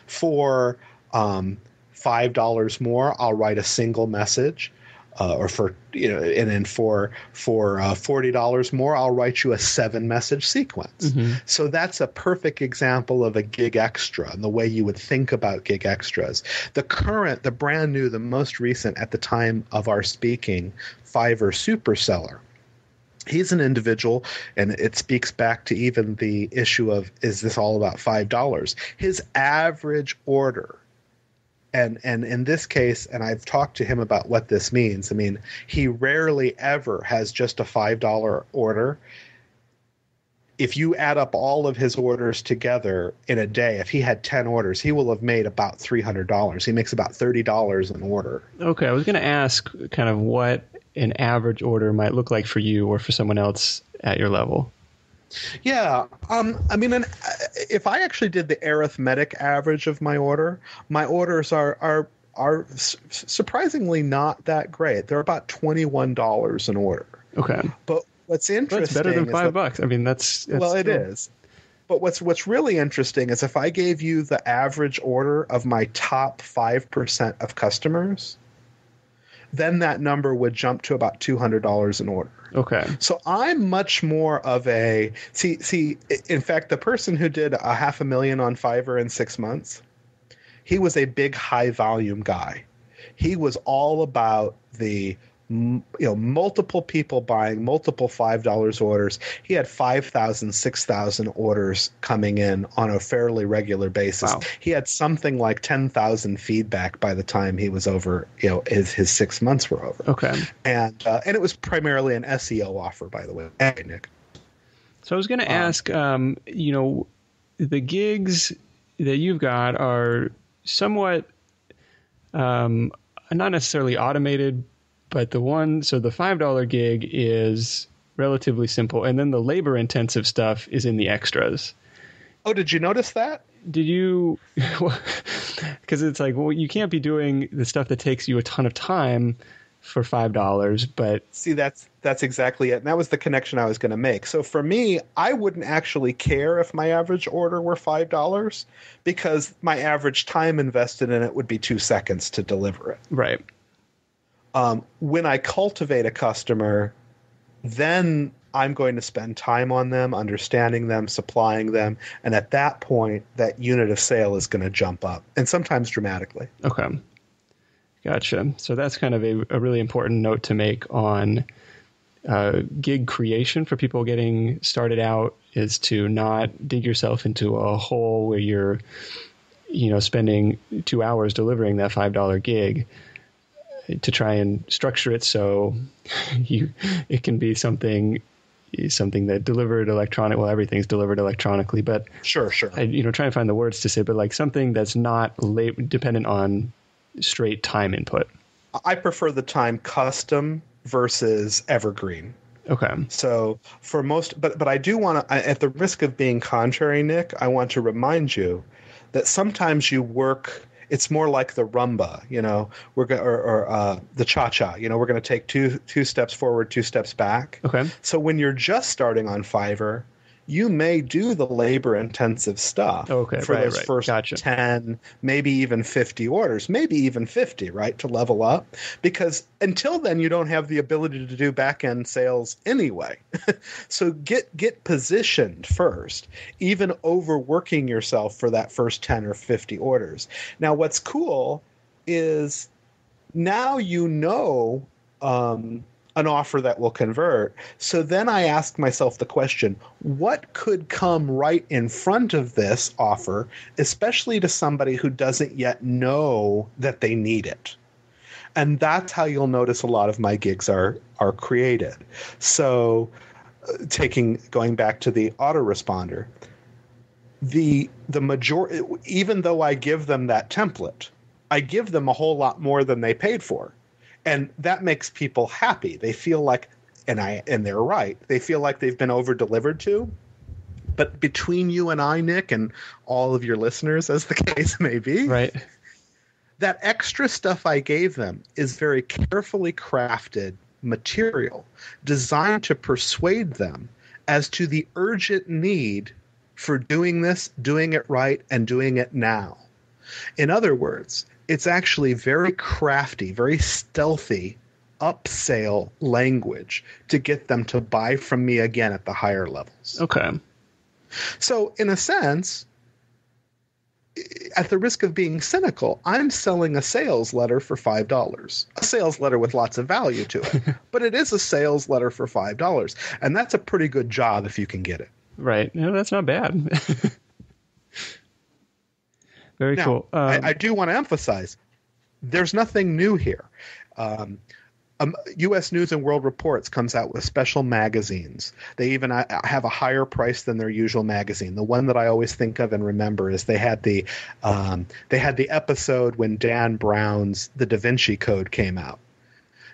Speaker 3: for $5 more, I'll write a single message, or for and then for $40 more, I'll write you a 7-message sequence. Mm-hmm. So that's a perfect example of a gig extra and the way you would think about gig extras. The brand new, the most recent at the time of our speaking, Fiverr super seller. He's an individual, and it speaks back to even the issue of, is this all about $5? His average order, and in this case, and I've talked to him about what this means. I mean, he rarely ever has just a $5 order. If you add up all of his orders together in a day, if he had 10 orders, he will have made about $300. He makes about $30 an order.
Speaker 1: Okay, I was going to ask kind of what an average order might look like for you or for someone else at your level.
Speaker 3: Yeah. I mean, if I actually did the arithmetic average of my orders are surprisingly not that great. They're about $21 an order.
Speaker 1: Okay.
Speaker 3: But what's interesting,
Speaker 1: that's better than $5. I mean, that's
Speaker 3: well, it is. But what's really interesting is if I gave you the average order of my top 5% of customers, then that number would jump to about $200 an order.
Speaker 1: Okay.
Speaker 3: So I'm much more of a see. In fact, the person who did $500,000 on Fiverr in 6 months, he was a big high volume guy. He was all about the multiple people buying multiple $5 orders. He had 5,000, 6,000 orders coming in on a fairly regular basis.
Speaker 1: Wow. He
Speaker 3: had something like 10,000 feedback by the time he was over, his 6 months were over.
Speaker 1: Okay.
Speaker 3: And it was primarily an SEO offer, by the way. Hey, Nick.
Speaker 1: So I was going to ask, the gigs that you've got are somewhat not necessarily automated, but the $5 gig is relatively simple. And then the labor intensive stuff is in the extras.
Speaker 3: Oh, did you notice that?
Speaker 1: Did you? Because it's like, well, you can't be doing the stuff that takes you a ton of time for $5, but
Speaker 3: see, that's exactly it. And that was the connection I was going to make. So for me, I wouldn't actually care if my average order were $5 because my average time invested in it would be 2 seconds to deliver it.
Speaker 1: Right.
Speaker 3: When I cultivate a customer, then I'm going to spend time on them, understanding them, supplying them. And at that point, that unit of sale is going to jump up, and sometimes dramatically.
Speaker 1: Okay. Gotcha. So that's kind of a really important note to make on gig creation for people getting started out, is to not dig yourself into a hole where you're, spending 2 hours delivering that $5 gig, to try and structure it so it can be something that delivered electronic. Well, everything's delivered electronically, but
Speaker 3: sure.
Speaker 1: Trying to find the words to say, but like something that's not dependent on straight time input.
Speaker 3: I prefer the time custom versus evergreen.
Speaker 1: Okay.
Speaker 3: So for most, but I do want to, at the risk of being contrary, Nick, I want to remind you that sometimes you work. It's more like the rumba, we're going or the cha-cha. We're going to take two steps forward, 2 steps back.
Speaker 1: Okay.
Speaker 3: So when you're just starting on Fiverr, you may do the labor-intensive stuff for those first 10, maybe even 50 orders, maybe even 50, right, to level up. Because until then, you don't have the ability to do back-end sales anyway. So get positioned first, even overworking yourself for that first 10 or 50 orders. Now, what's cool is now an offer that will convert. So then I asked myself the question, what could come right in front of this offer, especially to somebody who doesn't yet know that they need it? And that's how you'll notice a lot of my gigs are created. So going back to the autoresponder, the majority, even though I give them that template, I give them a whole lot more than they paid for. And that makes people happy. They feel like, and they're right, they feel like they've been over-delivered to. But between you and I, Nick, and all of your listeners, as the case may be,
Speaker 1: right,
Speaker 3: that extra stuff I gave them is very carefully crafted material designed to persuade them as to the urgent need for doing this, doing it right, and doing it now. In other words, it's actually very crafty, very stealthy upsell language to get them to buy from me again at the higher levels.
Speaker 1: Okay.
Speaker 3: So in a sense, at the risk of being cynical, I'm selling a sales letter for $5. A sales letter with lots of value to it. But it is a sales letter for $5. And that's a pretty good job if you can get it.
Speaker 1: Right. No, that's not bad. Very cool.
Speaker 3: I do want to emphasize, there's nothing new here. U.S. News and World Reports comes out with special magazines. They even have a higher price than their usual magazine. The one that I always think of and remember is they had the episode when Dan Brown's The Da Vinci Code came out.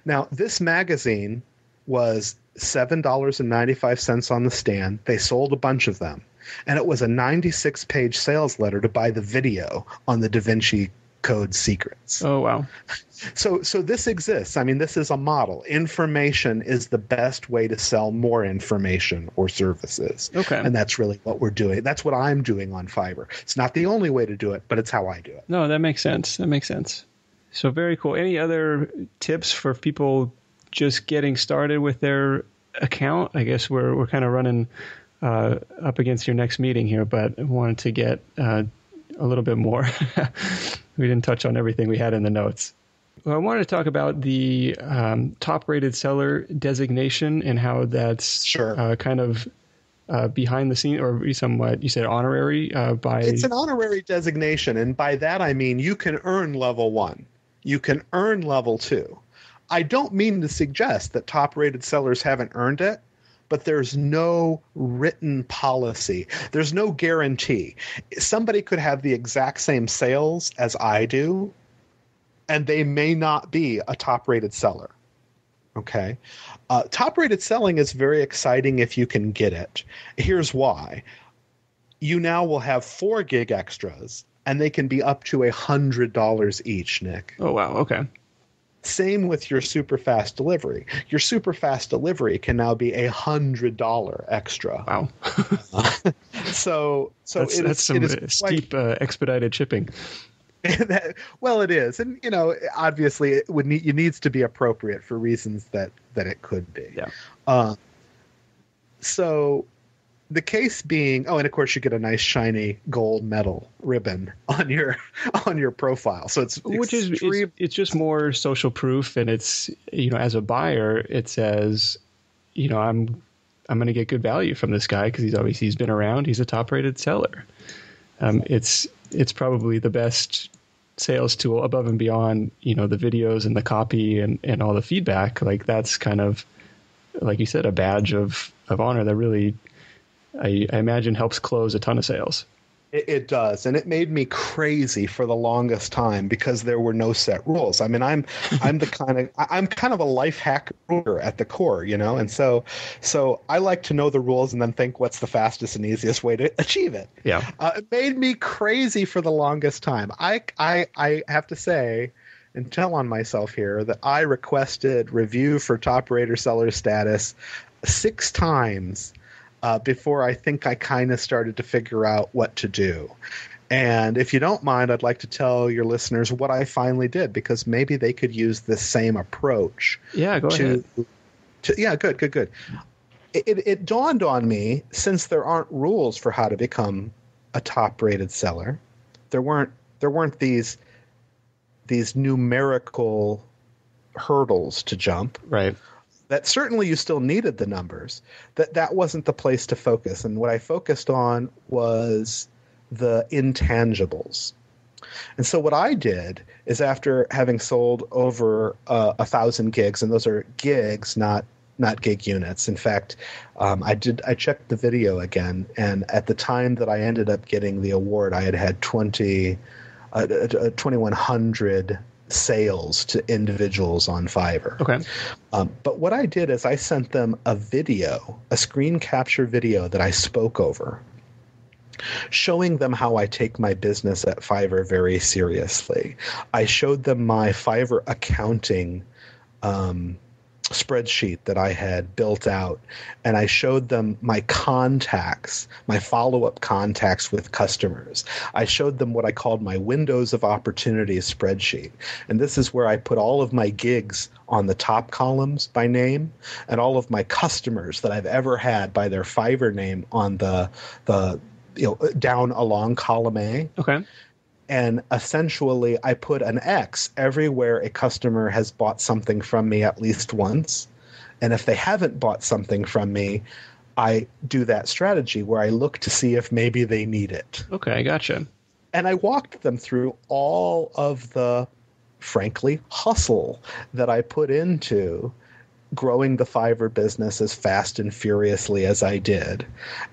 Speaker 3: Now, this magazine was $7.95 on the stand. They sold a bunch of them. And it was a 96-page sales letter to buy the video on the Da Vinci Code secrets.
Speaker 1: Oh, wow.
Speaker 3: So this exists. I mean, this is a model. Information is the best way to sell more information or services.
Speaker 1: Okay.
Speaker 3: And that's really what we're doing. That's what I'm doing on Fiverr. It's not the only way to do it, but it's how I do it.
Speaker 1: No, that makes sense. So very cool. Any other tips for people just getting started with their account? I guess we're kind of running up against your next meeting here, but I wanted to get a little bit more. We didn't touch on everything we had in the notes. Well, I wanted to talk about the top-rated seller designation and how that's kind of behind the scene, or somewhat, you said honorary by...
Speaker 3: It's an honorary designation, and by that I mean you can earn level 1. You can earn level 2. I don't mean to suggest that top-rated sellers haven't earned it, but there's no written policy. There's no guarantee. Somebody could have the exact same sales as I do, and they may not be a top-rated seller. Okay? Top-rated selling is very exciting if you can get it. Here's why. You now will have 4 gig extras, and they can be up to $100 each, Nick.
Speaker 1: Oh, wow. Okay.
Speaker 3: Same with your super fast delivery. Your super fast delivery can now be $100 extra.
Speaker 1: Wow.
Speaker 3: So
Speaker 1: That's some steep expedited shipping.
Speaker 3: Well, it is, and obviously, it needs to be appropriate for reasons that it could be.
Speaker 1: Yeah.
Speaker 3: So, the case being, and of course, you get a nice shiny gold medal ribbon on your profile. So
Speaker 1: it's just more social proof, and it's as a buyer, it says, I'm going to get good value from this guy because he's been around. He's a top-rated seller. It's probably the best sales tool above and beyond, the videos and the copy and all the feedback. Like that's kind of, like you said, a badge of honor that really, I imagine, helps close a ton of sales.
Speaker 3: It does, and it made me crazy for the longest time because there were no set rules. I mean, I'm kind of a life hacker at the core, and so I like to know the rules and then think what's the fastest and easiest way to achieve it.
Speaker 1: Yeah,
Speaker 3: it made me crazy for the longest time. I have to say and tell on myself here that I requested review for top rater seller status 6 times. Before I think I kind of started to figure out what to do. And if you don't mind, I'd like to tell your listeners what I finally did, because maybe they could use this same approach.
Speaker 1: Yeah, go ahead.
Speaker 3: Yeah, good. It dawned on me, since there aren't rules for how to become a top-rated seller, there weren't these numerical hurdles to jump.
Speaker 1: Right.
Speaker 3: That certainly you still needed the numbers. That wasn't the place to focus. And what I focused on was the intangibles. And so what I did is, after having sold over 1,000 gigs, and those are gigs, not gig units. In fact, I checked the video again, and at the time that I ended up getting the award, I had 2,100 sales to individuals on Fiverr.
Speaker 1: Okay.
Speaker 3: But what I did is I sent them a screen capture video that I spoke over, showing them how I take my business at Fiverr very seriously. I showed them my Fiverr accounting spreadsheet that I had built out, and I showed them my contacts, my follow-up contacts with customers. I showed them what I called my windows of opportunity spreadsheet, and this is where I put all of my gigs on the top columns by name, and all of my customers that I've ever had by their Fiverr name on the down along column A.
Speaker 1: Okay.
Speaker 3: And essentially, I put an X everywhere a customer has bought something from me at least once. And if they haven't bought something from me, I do that strategy where I look to see if maybe they need it.
Speaker 1: Okay, gotcha.
Speaker 3: And I walked them through all of the, frankly, hustle that I put into growing the Fiverr business as fast and furiously as I did.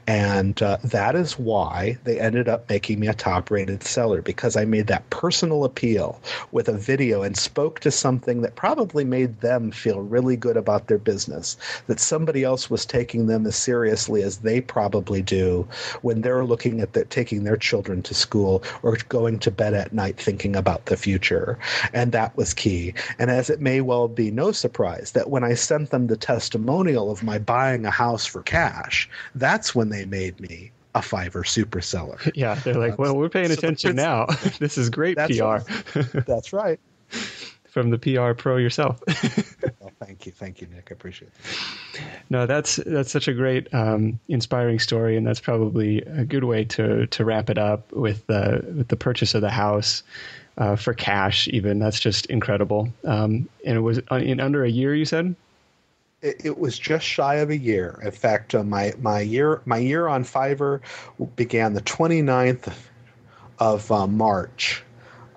Speaker 3: And that is why they ended up making me a top-rated seller, because I made that personal appeal with a video and spoke to something that probably made them feel really good about their business, that somebody else was taking them as seriously as they probably do when they're looking at taking their children to school or going to bed at night thinking about the future. And that was key. And as it may well be no surprise that when I sent them the testimonial of my buying a house for cash, that's when they made me a Fiverr super seller.
Speaker 1: Yeah, they're like, well, we're paying attention now. This is great PR.
Speaker 3: Right. That's right.
Speaker 1: From the PR pro yourself.
Speaker 3: Well, thank you, Nick. I appreciate it.
Speaker 1: No, that's such a great, inspiring story, and that's probably a good way to wrap it up with the purchase of the house for cash. Even that's just incredible. And it was in under a year, you said.
Speaker 3: It was just shy of a year. In fact, my year on Fiverr began the 29th of March,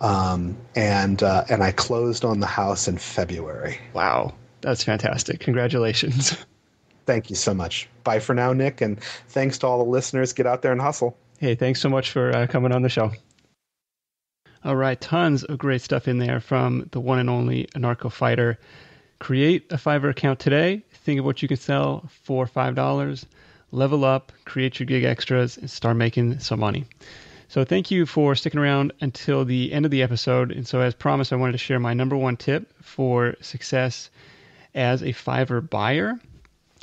Speaker 3: and I closed on the house in February.
Speaker 1: Wow, that's fantastic! Congratulations.
Speaker 3: Thank you so much. Bye for now, Nick, and thanks to all the listeners. Get out there and hustle.
Speaker 1: Hey, thanks so much for coming on the show. All right, tons of great stuff in there from the one and only AnarchoFighter. Create a Fiverr account today. Think of what you can sell for $5. Level up, create your gig extras, and start making some money. So thank you for sticking around until the end of the episode. And so as promised, I wanted to share my number one tip for success as a Fiverr buyer.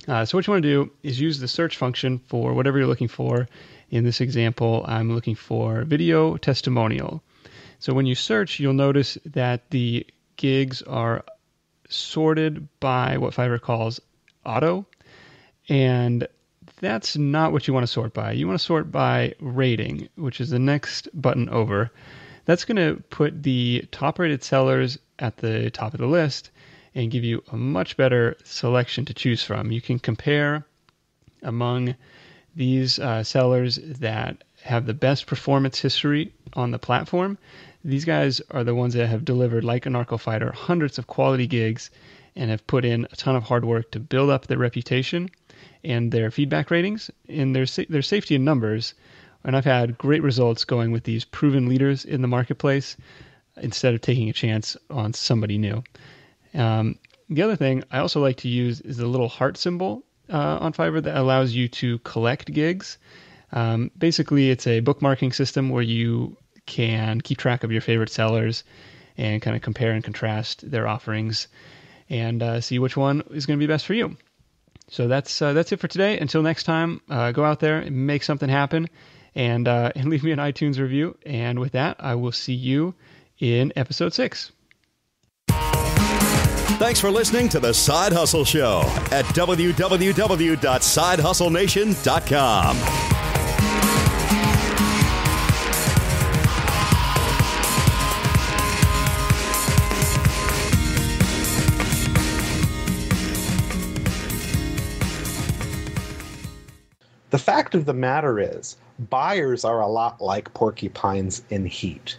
Speaker 1: So what you want to do is use the search function for whatever you're looking for. In this example, I'm looking for video testimonial. So when you search, you'll notice that the gigs are sorted by what Fiverr calls auto. And that's not what you want to sort by. You want to sort by rating, which is the next button over. That's going to put the top-rated sellers at the top of the list and give you a much better selection to choose from. You can compare among these sellers that have the best performance history on the platform. These guys are the ones that have delivered, like AnarchoFighter, hundreds of quality gigs and have put in a ton of hard work to build up their reputation and their feedback ratings and their safety in numbers. And I've had great results going with these proven leaders in the marketplace instead of taking a chance on somebody new. The other thing I also like to use is the little heart symbol on Fiverr that allows you to collect gigs. Basically, it's a bookmarking system where you can keep track of your favorite sellers and kind of compare and contrast their offerings and see which one is going to be best for you. So that's it for today. Until next time, go out there and make something happen and leave me an iTunes review. And with that, I will see you in episode 6.
Speaker 2: Thanks for listening to The Side Hustle Show at www.sidehustlenation.com.
Speaker 3: The fact of the matter is, buyers are a lot like porcupines in heat.